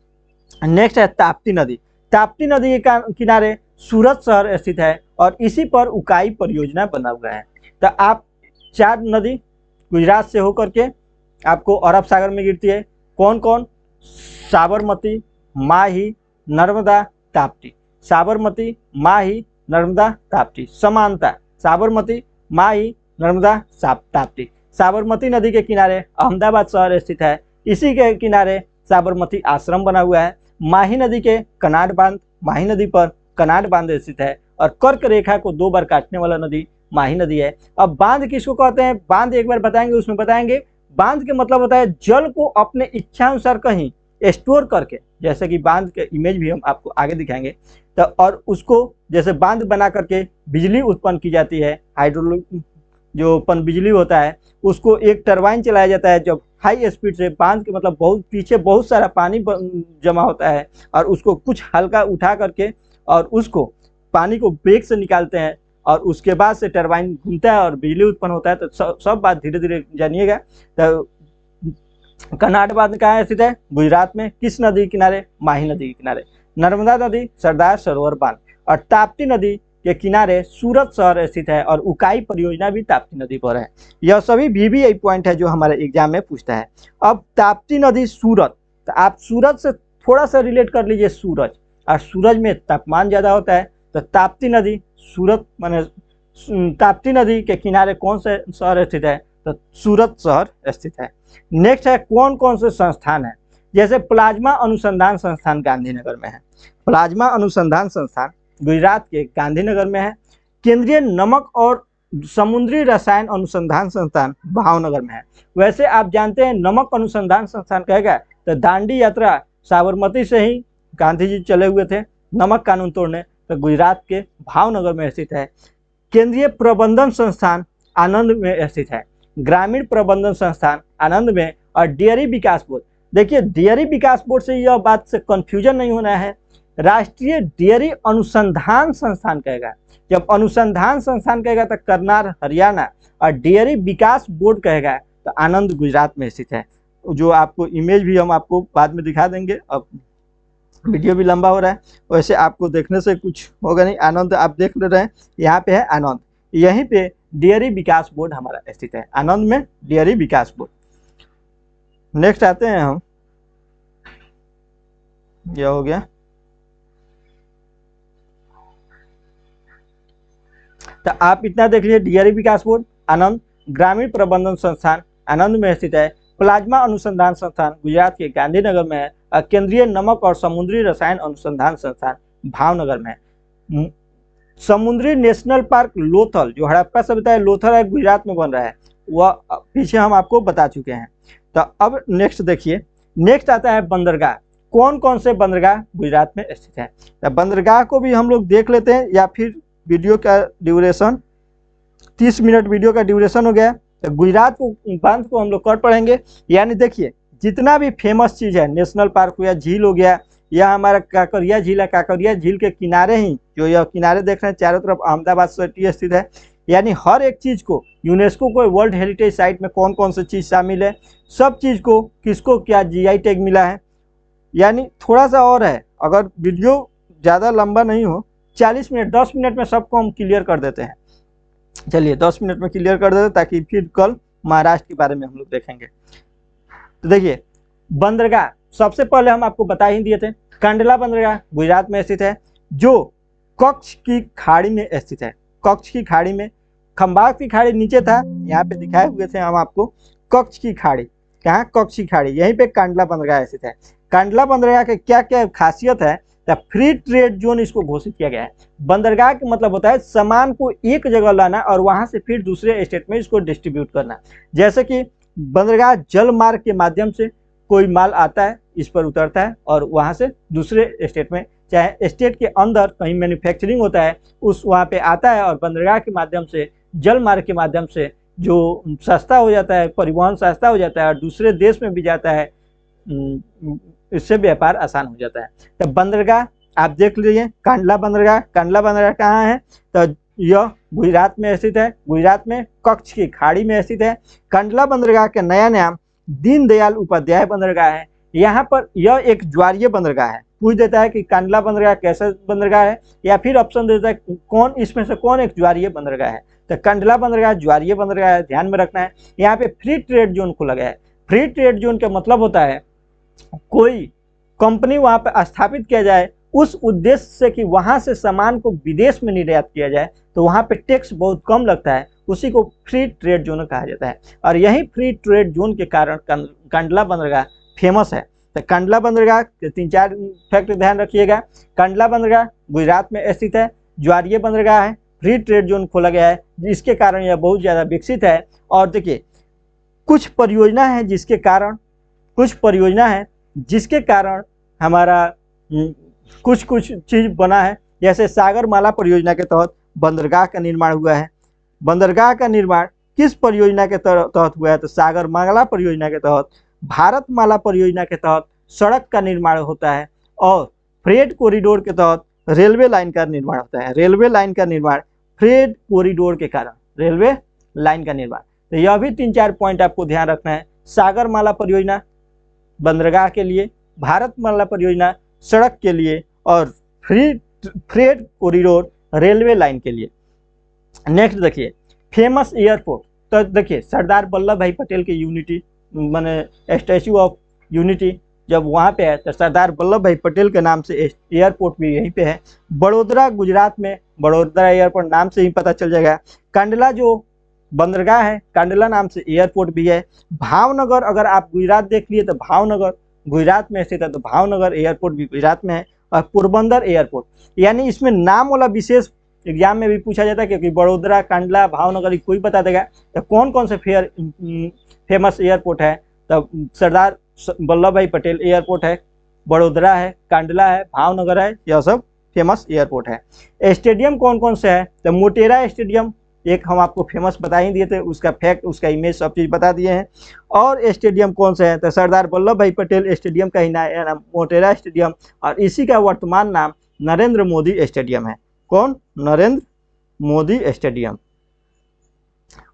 Speaker 1: नेक्स्ट है ताप्ती नदी। ताप्ती नदी के किनारे सूरत शहर स्थित है और इसी पर उकाई परियोजना बना हुआ है। तो आप 4 नदी गुजरात से होकर के आपको अरब सागर में गिरती है। कौन कौन? साबरमती, माही, नर्मदा, ताप्ती। साबरमती, माही, नर्मदा, ताप्ती। समानता, साबरमती, माही, नर्मदा, ताप्ती। साबरमती नदी के किनारे अहमदाबाद शहर स्थित है, इसी के किनारे साबरमती आश्रम बना हुआ है। माही नदी के कनाड बांध, माही नदी पर कनाड बांध स्थित है और कर्क रेखा को 2 बार काटने वाला नदी माही नदी है। अब बांध किसको कहते हैं? बांध एक बार बताएंगे, उसमें बताएंगे बांध के मतलब होता है जल को अपने इच्छानुसार कहीं स्टोर करके, जैसे कि बांध के इमेज भी हम आपको आगे दिखाएंगे। तो और उसको जैसे बांध बना करके बिजली उत्पन्न की जाती है, हाइड्रोलिक जो पन बिजली होता है उसको एक टरबाइन चलाया जाता है, जब हाई स्पीड से बांध के मतलब बहुत पीछे बहुत सारा पानी जमा होता है और उसको कुछ हल्का उठा करके और उसको पानी को ब्रेक से निकालते हैं और उसके बाद से टरबाइन घूमता है और बिजली उत्पन्न होता है। तो सब बात धीरे धीरे जानिएगा। तो कनाड बांध कहाँ स्थित है? गुजरात में। किस नदी के किनारे? माही नदी के किनारे। नर्मदा नदी सरदार सरोवर बांध और ताप्ती नदी के किनारे सूरत शहर स्थित है और उकाई परियोजना भी ताप्ती नदी पर है। यह सभी VVI पॉइंट है जो हमारे एग्जाम में पूछता है। अब ताप्ती नदी सूरत, तो आप सूरत से थोड़ा सा रिलेट कर लीजिए सूरज, और सूरज में तापमान ज़्यादा होता है। तो ताप्ती नदी सूरत माने ताप्ती नदी के किनारे कौन से शहर स्थित है? तो सूरत शहर स्थित है। नेक्स्ट है कौन कौन से संस्थान है? जैसे प्लाज्मा अनुसंधान संस्थान गांधीनगर में है, प्लाज्मा अनुसंधान संस्थान गुजरात के गांधीनगर में है। केंद्रीय नमक और समुद्री रसायन अनुसंधान संस्थान भावनगर में है। वैसे आप जानते हैं नमक अनुसंधान संस्थान कहेगा तो दांडी यात्रा साबरमती से ही गांधी जी चले हुए थे नमक कानून तोड़ने, तो गुजरात के भावनगर में स्थित है। केंद्रीय प्रबंधन संस्थान आनंद में स्थित है। ग्रामीण प्रबंधन संस्थान आनंद में और डेयरी विकास बोर्ड, देखिए डेयरी विकास बोर्ड से यह बात से कंफ्यूजन नहीं होना है, राष्ट्रीय डेयरी अनुसंधान संस्थान कहेगा। जब अनुसंधान संस्थान कहेगा तो करनाल हरियाणा, और डेयरी विकास बोर्ड कहेगा तो आनंद गुजरात में स्थित है। जो आपको इमेज भी हम आपको बाद में दिखा देंगे, अब वीडियो भी लंबा हो रहा है, वैसे आपको देखने से कुछ होगा नहीं। आनंद आप देख ले रहे हैं, यहाँ पे है आनंद, यहीं पे डेयरी विकास बोर्ड हमारा स्थित है, आनंद में डेयरी विकास बोर्ड। नेक्स्ट आते हैं हम, यह हो गया। तो आप इतना देख लीजिए, डेयरी विकास बोर्ड आनंद, ग्रामीण प्रबंधन संस्थान आनंद में स्थित है, प्लाज्मा अनुसंधान संस्थान गुजरात के गांधीनगर में है, और केंद्रीय नमक और समुद्री रसायन अनुसंधान संस्थान भावनगर में है। समुद्री नेशनल पार्क लोथल जो हड़प्पा सभ्यता है, लोथल है गुजरात में बन रहा है, वह पीछे हम आपको बता चुके हैं। तो अब नेक्स्ट देखिए, नेक्स्ट आता है बंदरगाह। कौन कौन से बंदरगाह गुजरात में स्थित है? तो बंदरगाह को भी हम लोग देख लेते हैं, या फिर वीडियो का ड्यूरेशन 30 मिनट वीडियो का ड्यूरेशन हो गया, तो गुजरात को बांध को हम लोग कर पढ़ेंगे। यानी देखिए जितना भी फेमस चीज़ है, नेशनल पार्क हो या झील हो गया, या हमारा काकरिया झील है, काकरिया झील के किनारे ही जो यह किनारे देख रहे हैं चारों तरफ अहमदाबाद सिटी स्थित है, यानी हर एक चीज़ को यूनेस्को को वर्ल्ड हेरिटेज साइट में कौन कौन सी चीज़ शामिल है, सब चीज़ को किसको क्या जीआई टैग मिला है। यानी थोड़ा सा और है, अगर वीडियो ज़्यादा लंबा नहीं हो, 40 मिनट 10 मिनट में सबको हम क्लियर कर देते हैं। चलिए 10 मिनट में क्लियर कर देते ताकि फिर कल महाराष्ट्र के बारे में हम लोग देखेंगे। तो देखिए बंदरगाह सबसे पहले हम आपको बता ही दिए थे, कंडला बंदरगाह गुजरात में स्थित है, जो कच्छ की खाड़ी में स्थित है। कच्छ की खाड़ी में, खंबात की खाड़ी नीचे था, यहाँ पे दिखाए हुए थे हम आपको कच्छ की खाड़ी। कहाँ? कच्छ की खाड़ी, यहीं पे कंडला बंदरगाह स्थित है। कंडला बंदरगाह के क्या क्या खासियत है? तो फ्री ट्रेड जोन इसको घोषित किया गया है। बंदरगाह का मतलब होता है सामान को एक जगह लाना और वहां से फिर दूसरे स्टेट में इसको डिस्ट्रीब्यूट करना। जैसे कि बंदरगाह जल मार्ग के माध्यम से कोई माल आता है, इस पर उतरता है और वहां से दूसरे स्टेट में, चाहे स्टेट के अंदर कहीं मैन्युफैक्चरिंग होता है उस वहाँ पे आता है, और बंदरगाह के माध्यम से, जल मार्ग के माध्यम से जो सस्ता हो जाता है, परिवहन सस्ता हो जाता है और दूसरे देश में भी जाता है, इससे व्यापार आसान हो जाता है। तो बंदरगाह आप देख लीजिए, कंडला बंदरगाह। कंडला बंदरगाह कहाँ है? तो यह गुजरात में स्थित है, गुजरात में कच्छ की खाड़ी में स्थित है। कंडला बंदरगाह का नया नाम दीनदयाल उपाध्याय बंदरगाह है। यहाँ पर यह एक ज्वारीय बंदरगाह है। पूछ देता है कि कंडला बंदरगाह कैसा बंदरगाह है, या फिर ऑप्शन देता है कौन इसमें से कौन एक ज्वारीय बंदरगाह है। तो कंडला बंदरगाह ज्वारीय बंदरगाह है, ध्यान में रखना है। यहाँ पे फ्री ट्रेड जोन खोला गया है। फ्री ट्रेड जोन का मतलब होता है कोई कंपनी वहां पर स्थापित किया जाए उस उद्देश्य से कि वहां से सामान को विदेश में निर्यात किया जाए, तो वहां पे टैक्स बहुत कम लगता है, उसी को फ्री ट्रेड जोन कहा जाता है। और यही फ्री ट्रेड जोन के कारण कंडला बंदरगाह फेमस है। तो कंडला बंदरगाह के 3-4 फैक्ट ध्यान रखिएगा। कंडला बंदरगाह गुजरात में स्थित है, ज्वारीय बंदरगाह है, फ्री ट्रेड जोन खोला गया है, जिसके कारण यह बहुत ज़्यादा विकसित है। और देखिए कुछ परियोजना है जिसके कारण हमारा कुछ चीज़ बना है। जैसे सागरमाला परियोजना के तहत बंदरगाह का निर्माण हुआ है। बंदरगाह का निर्माण किस परियोजना के तहत हुआ है? तो सागरमाला परियोजना के तहत। भारतमाला परियोजना के तहत सड़क का निर्माण होता है, और फ्रेट कॉरिडोर के तहत रेलवे लाइन का निर्माण होता है। रेलवे लाइन का निर्माण फ्रेट कॉरिडोर के कारण, रेलवे लाइन का निर्माण। तो यह भी 3-4 पॉइंट आपको ध्यान रखना है। सागरमाला परियोजना बंदरगाह के लिए, भारतमाला परियोजना सड़क के लिए, और फ्रेट कॉरिडोर रेलवे लाइन के लिए। नेक्स्ट देखिए फेमस एयरपोर्ट। तो देखिए सरदार वल्लभ भाई पटेल के यूनिटी माने स्टैचू ऑफ यूनिटी जब वहाँ पे है, तो सरदार वल्लभ भाई पटेल के नाम से एयरपोर्ट भी यहीं पे है। बड़ोदरा गुजरात में बड़ोदरा एयरपोर्ट नाम से ही पता चल जाएगा। कंडला जो बंदरगाह है, कंडला नाम से एयरपोर्ट भी है। भावनगर, अगर आप गुजरात देख लिए तो भावनगर गुजरात में स्थित है, तो भावनगर एयरपोर्ट भी गुजरात में है। और पोरबंदर एयरपोर्ट, यानी इसमें नाम वाला विशेष एग्जाम में भी पूछा जाता है, क्योंकि बड़ोदरा, कंडला, भावनगर कोई बता देगा। तो कौन कौन से फेमस एयरपोर्ट है? तो सरदार वल्लभ भाई पटेल एयरपोर्ट है, बड़ोदरा है, कंडला है, भावनगर है, यह सब फेमस एयरपोर्ट है। स्टेडियम कौन कौन से है? तो मोटेरा स्टेडियम एक हम आपको फेमस बता ही दिए थे, उसका फैक्ट, उसका इमेज, सब चीज़ बता दिए हैं। और स्टेडियम कौन से हैं? तो सरदार वल्लभ भाई पटेल स्टेडियम का ही नाम मोटेरा स्टेडियम, और इसी का वर्तमान नाम नरेंद्र मोदी स्टेडियम है। कौन? नरेंद्र मोदी स्टेडियम।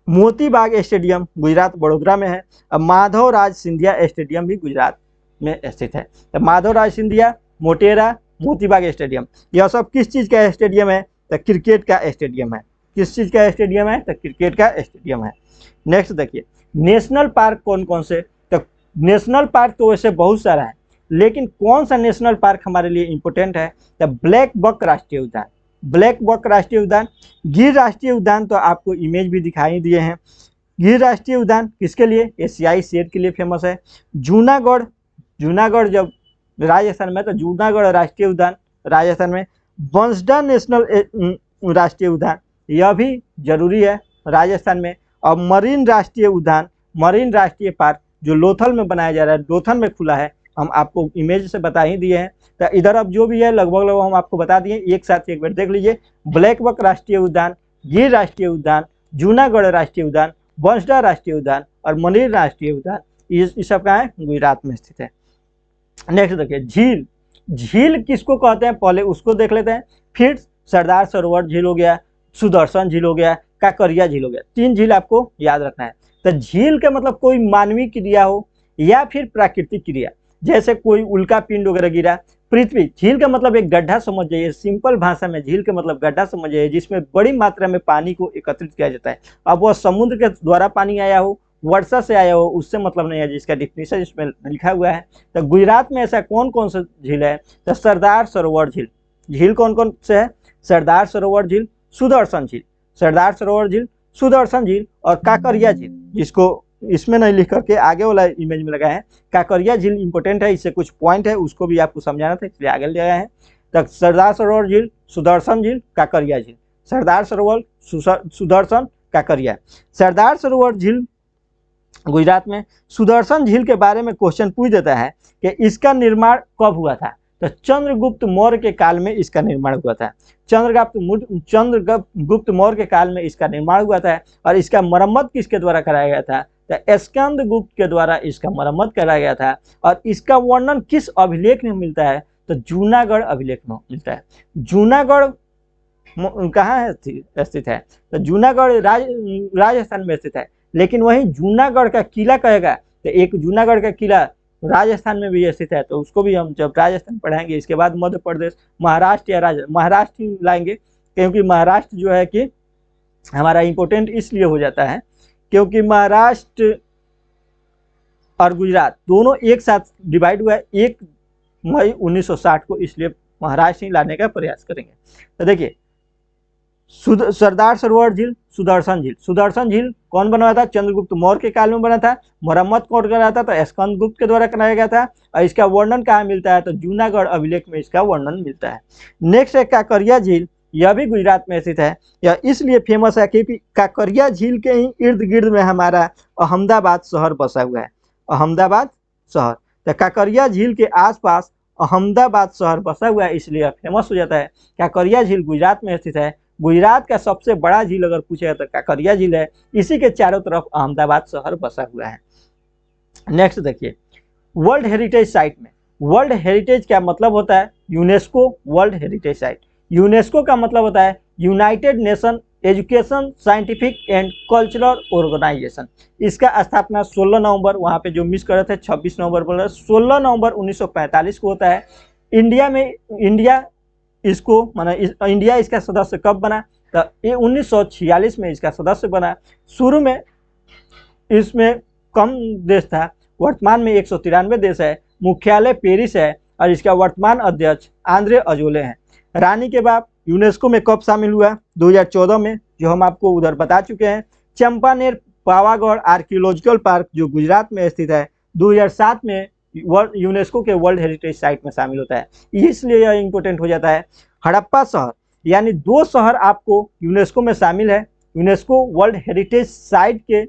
Speaker 1: मोती बाग स्टेडियम गुजरात बड़ोदरा में है। अब माधवराज सिंधिया स्टेडियम भी गुजरात में स्थित है। तो माधवराज सिंधिया, मोटेरा, मोती बाग स्टेडियम, यह सब किस चीज़ का स्टेडियम है? तो क्रिकेट का स्टेडियम है। किस चीज़ का स्टेडियम है? तो क्रिकेट का स्टेडियम है। नेक्स्ट देखिए नेशनल पार्क कौन कौन से? तो नेशनल पार्क तो वैसे बहुत सारा है, लेकिन कौन सा नेशनल पार्क हमारे लिए इम्पोर्टेंट है? तो ब्लैक बक राष्ट्रीय उद्यान। ब्लैक बक राष्ट्रीय उद्यान। गिर राष्ट्रीय उद्यान तो आपको इमेज भी दिखाई दिए हैं। गिर राष्ट्रीय उद्यान किसके लिए? एशियाई शेर के लिए फेमस है। जूनागढ़ जब राजस्थान में, तो जूनागढ़ राष्ट्रीय उद्यान राजस्थान में। बंसडा नेशनल राष्ट्रीय उद्यान, यह भी जरूरी है राजस्थान में। और मरीन राष्ट्रीय उद्यान, मरीन राष्ट्रीय पार्क जो लोथल में बनाया जा रहा है, लोथल में खुला है, हम आपको इमेज से बता ही दिए हैं। तो इधर अब जो भी है लगभग हम आपको बता दिए, एक साथ एक बार देख लीजिए। ब्लैक बक राष्ट्रीय उद्यान, गिर राष्ट्रीय उद्यान, जूनागढ़ राष्ट्रीय उद्यान, बंसडा राष्ट्रीय उद्यान और मरीन राष्ट्रीय उद्यान, ये सब कहाँ है? गुजरात में स्थित है। नेक्स्ट देखिए झील। झील किसको कहते हैं पहले उसको देख लेते हैं, फिर सरदार सरोवर झील हो गया, सुदर्शन झील हो गया, काकरिया झील हो गया। 3 झील आपको याद रखना है। तो झील का मतलब कोई मानवीय क्रिया हो या फिर प्राकृतिक क्रिया, जैसे कोई उल्का पिंड वगैरह गिरा। पृथ्वी, झील का मतलब एक गड्ढा समझ जाइए, सिंपल भाषा में झील का मतलब गड्ढा समझ जाइए, जिसमें बड़ी मात्रा में पानी को एकत्रित किया जाता है। अब वह समुद्र के द्वारा पानी आया हो, वर्षा से आया हो, उससे मतलब नहीं है, जिसका डिफिनीशन इसमें लिखा हुआ है। तो गुजरात में ऐसा कौन कौन सा झील है? तो सरदार सरोवर झील। झील कौन कौन से है? सरदार सरोवर झील, सुदर्शन झील, सरदार सरोवर झील, सुदर्शन झील और काकरिया झील, जिसको इसमें नहीं लिख करके आगे वाला इमेज में लगा है। काकरिया झील इंपॉर्टेंट है, इससे कुछ पॉइंट है उसको भी आपको समझाना था, इसलिए आगे ले आया है। तो सरदार सरोवर झील, सुदर्शन झील, काकरिया झील, सरदार सरोवर, सुदर्शन, काकरिया। सरदार सरोवर झील गुजरात में। सुदर्शन झील के बारे में क्वेश्चन पूछ देता है कि इसका निर्माण कब हुआ था? तो चंद्रगुप्त मौर्य के काल में इसका निर्माण हुआ था। चंद्रगुप्त मौर्य के काल में इसका निर्माण हुआ था। और इसका मरम्मत किसके द्वारा कराया गया था? तो स्कंदगुप्त के द्वारा इसका मरम्मत कराया गया था। और इसका वर्णन किस अभिलेख में मिलता है? तो जूनागढ़ अभिलेख में मिलता है। जूनागढ़ कहाँ है स्थित है? तो जूनागढ़ राजस्थान में स्थित है। लेकिन वहीं जूनागढ़ का किला कहेगा तो एक जूनागढ़ का किला राजस्थान में भी स्थित है, तो उसको भी हम जब राजस्थान पढ़ाएंगे, इसके बाद मध्य प्रदेश, महाराष्ट्र या महाराष्ट्र ही लाएंगे, क्योंकि महाराष्ट्र जो है कि हमारा इम्पोर्टेंट इसलिए हो जाता है क्योंकि महाराष्ट्र और गुजरात दोनों एक साथ डिवाइड हुआ है 1 मई 1960 को, इसलिए महाराष्ट्र ही लाने का प्रयास करेंगे। तो देखिए, सरदार सरोवर झील, सुदर्शन झील। सुदर्शन झील कौन बनवाया था? चंद्रगुप्त मौर्य के काल में बना था। मरम्मत कौन कराया था? तो स्कंदगुप्त के द्वारा कराया गया था। और इसका वर्णन कहाँ मिलता है? तो जूनागढ़ अभिलेख में इसका वर्णन मिलता है। नेक्स्ट है काकरिया झील। यह भी गुजरात में स्थित है। यह इसलिए फेमस है क्योंकि काकरिया झील के ही इर्द गिर्द में हमारा अहमदाबाद शहर बसा हुआ है। अहमदाबाद शहर, तो काकरिया झील के आसपास अहमदाबाद शहर बसा हुआ है, इसलिए फेमस हो जाता है। काकरिया झील गुजरात में स्थित है। गुजरात का सबसे बड़ा झील अगर पूछेगा तो काकरिया झील है। इसी के चारों तरफ अहमदाबाद शहर बसा हुआ है। नेक्स्ट देखिए, वर्ल्ड हेरिटेज साइट में। वर्ल्ड हेरिटेज क्या मतलब होता है? UNESCO world heritage site. UNESCO का मतलब होता है United Nation Education, Scientific and Cultural Organisation. इसका स्थापना 16 नवंबर, वहाँ पे जो मिस कर रहे थे 26 नवंबर बोल रहे, 16 नवंबर 1945 को होता है। इंडिया इसको माना इंडिया इसका सदस्य कब बना? तो ये 1946 में इसका सदस्य बना। शुरू में इसमें कम देश था, वर्तमान में 193 देश है। मुख्यालय पेरिस है और इसका वर्तमान अध्यक्ष आंद्रे अजोले हैं। रानी के बाप यूनेस्को में कब शामिल हुआ? 2014 में, जो हम आपको उधर बता चुके हैं। चंपानेर पावागढ़ आर्कियोलॉजिकल पार्क जो गुजरात में स्थित है, 2007 में यूनेस्को के वर्ल्ड हेरिटेज साइट में शामिल होता है, इसलिए यह इंपॉर्टेंट हो जाता है। हड़प्पा शहर, यानी 2 शहर आपको यूनेस्को में शामिल है। यूनेस्को वर्ल्ड हेरिटेज साइट के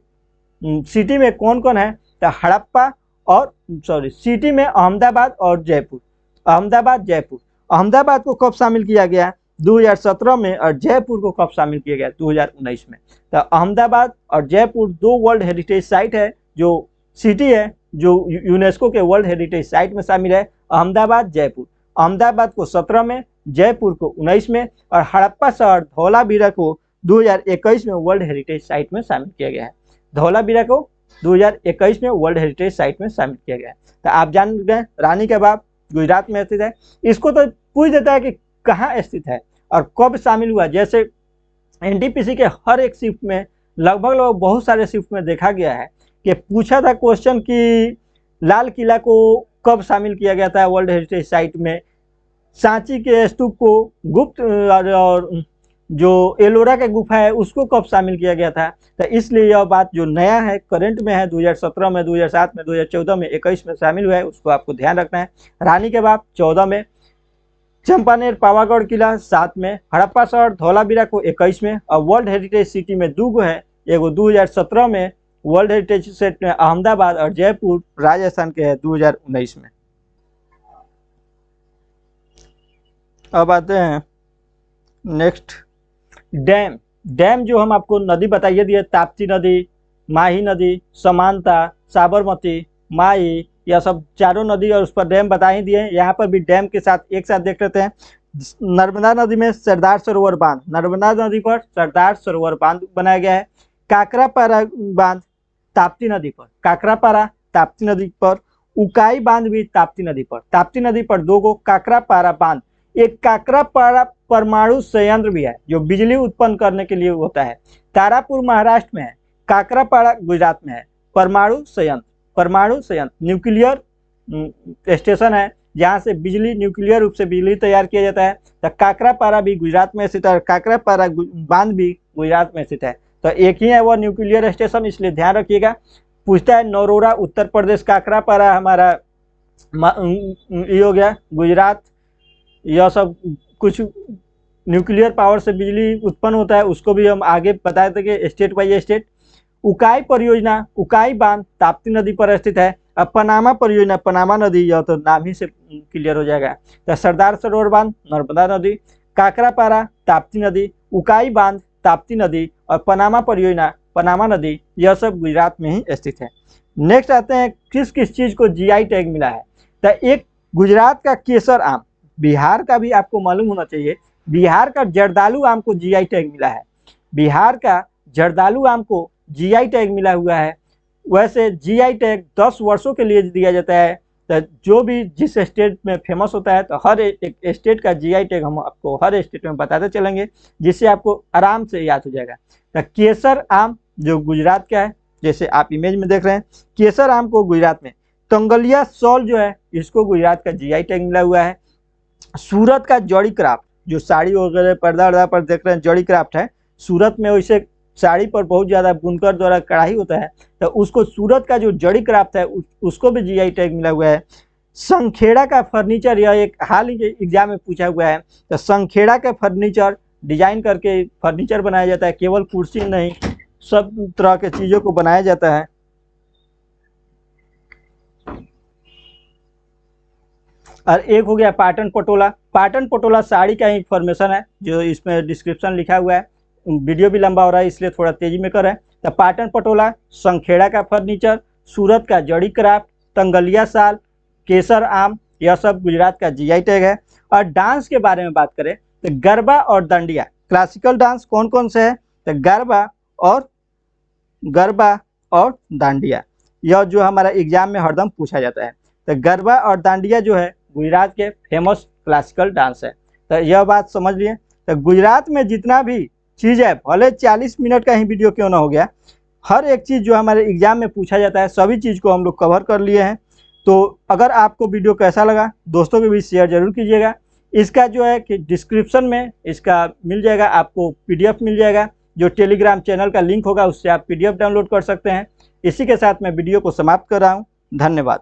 Speaker 1: सिटी में कौन कौन है? तो हड़प्पा और सिटी में अहमदाबाद और जयपुर। अहमदाबाद, जयपुर। अहमदाबाद को कब शामिल किया गया? 2017 में। और जयपुर को कब शामिल किया गया? 2019 में। तो अहमदाबाद और जयपुर 2 वर्ल्ड हेरिटेज साइट है, जो सिटी है जो यूनेस्को के वर्ल्ड हेरिटेज साइट में शामिल है। अहमदाबाद, जयपुर। अहमदाबाद को 17 में, जयपुर को 19 में और हड़प्पा शहर धौलावीरा को 2021 में वर्ल्ड हेरिटेज साइट में शामिल किया गया है। धौलावीरा को 2021 में वर्ल्ड हेरिटेज साइट में शामिल किया गया है। तो आप जान गए रानी का बाप गुजरात में स्थित है। इसको तो पूछ देता है कि कहाँ स्थित है और कब शामिल हुआ। जैसे एनटीपीसी के हर एक शिफ्ट में लगभग बहुत सारे शिफ्ट में देखा गया है कि पूछा था क्वेश्चन कि लाल किला को कब शामिल किया गया था वर्ल्ड हेरिटेज साइट में, सांची के स्तूप को, गुप्त और जो एलोरा के गुफा है उसको कब शामिल किया गया था। तो इसलिए यह बात जो नया है, करंट में है, 2017 में, 2007 में, 2014 में, 21 में शामिल हुआ है, उसको आपको ध्यान रखना है। रानी के बाप 14 में, चंपानेर पावागढ़ किला 7 में, हड़प्पा शहर धौलावीरा को 21 में और वर्ल्ड हेरिटेज सिटी में 2 है। एगो 2017 में वर्ल्ड हेरिटेज साइट में अहमदाबाद और जयपुर राजस्थान के है 2019 में। अब आते हैं नेक्स्ट, डैम। डैम जो हम आपको नदी बताइए दिए, ताप्ती नदी, माही नदी, समानता, साबरमती, माई, यह सब चारों नदी और उस पर डैम बता ही दिए। यहाँ पर भी डैम के साथ एक साथ देख लेते हैं। नर्मदा नदी में सरदार सरोवर बांध, नर्मदा नदी पर सरदार सरोवर बांध बनाया गया है। काकरापारा बांध ताप्ती नदी पर, काकरापारा ताप्ती नदी पर। उकाई बांध भी ताप्ती नदी पर, ताप्ती नदी पर 2 गो काकरापारा बांध। एक काकरापारा परमाणु संयंत्र भी है जो बिजली उत्पन्न करने के लिए होता है। तारापुर महाराष्ट्र में है, काकरापारा गुजरात में है। परमाणु संयंत्र न्यूक्लियर स्टेशन है जहाँ से बिजली, न्यूक्लियर रूप से बिजली तैयार किया जाता है। तो काकरापारा भी गुजरात में स्थित है, काकरापारा बांध भी गुजरात में स्थित है। तो एक ही है वो न्यूक्लियर स्टेशन, इसलिए ध्यान रखिएगा। पूछता है नरोरा उत्तर प्रदेश, काकरापारा हमारा ये हो गया गुजरात। यह सब कुछ न्यूक्लियर पावर से बिजली उत्पन्न होता है, उसको भी हम आगे बताए थे कि स्टेट बाई स्टेट। उकाई परियोजना, उकाई बांध ताप्ती नदी पर स्थित है। अब पनामा परियोजना, पनामा नदी, यह तो नाम ही से क्लियर हो जाएगा। तो सरदार सरोवर बांध नर्मदा नदी, काकरापारा ताप्ती नदी, उकाई बांध ताप्ती नदी और पनामा परियोजना पनामा नदी, यह सब गुजरात में ही स्थित है। नेक्स्ट आते हैं किस किस चीज़ को जीआई टैग मिला है। तो एक गुजरात का केसर आम, बिहार का भी आपको मालूम होना चाहिए, बिहार का जर्दालू आम को जीआई टैग मिला है। बिहार का जर्दालू आम को जीआई टैग मिला हुआ है। वैसे जीआई टैग 10 वर्षों के लिए दिया जाता है। तो जो भी जिस स्टेट में फेमस होता है, तो हर एक स्टेट का जीआई टैग हम आपको हर स्टेट में बताते चलेंगे, जिससे आपको आराम से याद हो जाएगा। तो केसर आम जो गुजरात का है, जैसे आप इमेज में देख रहे हैं, केसर आम को गुजरात में। तंगलिया शॉल जो है, इसको गुजरात का जीआई टैग मिला हुआ है। सूरत का जड़ी क्राफ्ट, जो साड़ी वगैरह पर्दा वर्दा पर देख रहे हैं, जड़ी क्राफ्ट है। सूरत में वैसे साड़ी पर बहुत ज़्यादा बुनकर द्वारा कढ़ाई होता है, तो उसको सूरत का जो जड़ी क्राफ्ट है उसको भी जीआई टैग मिला हुआ है। संखेड़ा का फर्नीचर, यह एक हाल ही के एग्जाम में पूछा हुआ है। तो संखेड़ा का फर्नीचर डिजाइन करके फर्नीचर बनाया जाता है, केवल कुर्सी नहीं, सब तरह के चीज़ों को बनाया जाता है। और एक हो गया पाटन पटोला। पाटन पटोला साड़ी का इंफॉर्मेशन है, जो इसमें डिस्क्रिप्शन लिखा हुआ है। वीडियो भी लंबा हो रहा है इसलिए थोड़ा तेजी में करें। तो पाटन पटोला, संखेड़ा का फर्नीचर, सूरत का जड़ी क्राफ्ट, तंगलिया शाल, केसर आम, यह सब गुजरात का जीआई टैग है। और डांस के बारे में बात करें तो गरबा और दांडिया, क्लासिकल डांस कौन कौन से है, तो गरबा और दांडिया, यह जो हमारा एग्जाम में हरदम पूछा जाता है। तो गरबा और दांडिया जो है गुजरात के फेमस क्लासिकल डांस है। तो यह बात समझ लिए। तो गुजरात में जितना भी चीज़ है, भले 40 मिनट का ही वीडियो क्यों ना हो गया, हर एक चीज़ जो हमारे एग्जाम में पूछा जाता है, सभी चीज़ को हम लोग कवर कर लिए हैं। तो अगर आपको वीडियो कैसा लगा, दोस्तों के बीच शेयर जरूर कीजिएगा। इसका जो है कि डिस्क्रिप्शन में इसका मिल जाएगा, आपको PDF मिल जाएगा। जो टेलीग्राम चैनल का लिंक होगा उससे आप PDF डाउनलोड कर सकते हैं। इसी के साथ मैं वीडियो को समाप्त कर रहा हूँ। धन्यवाद।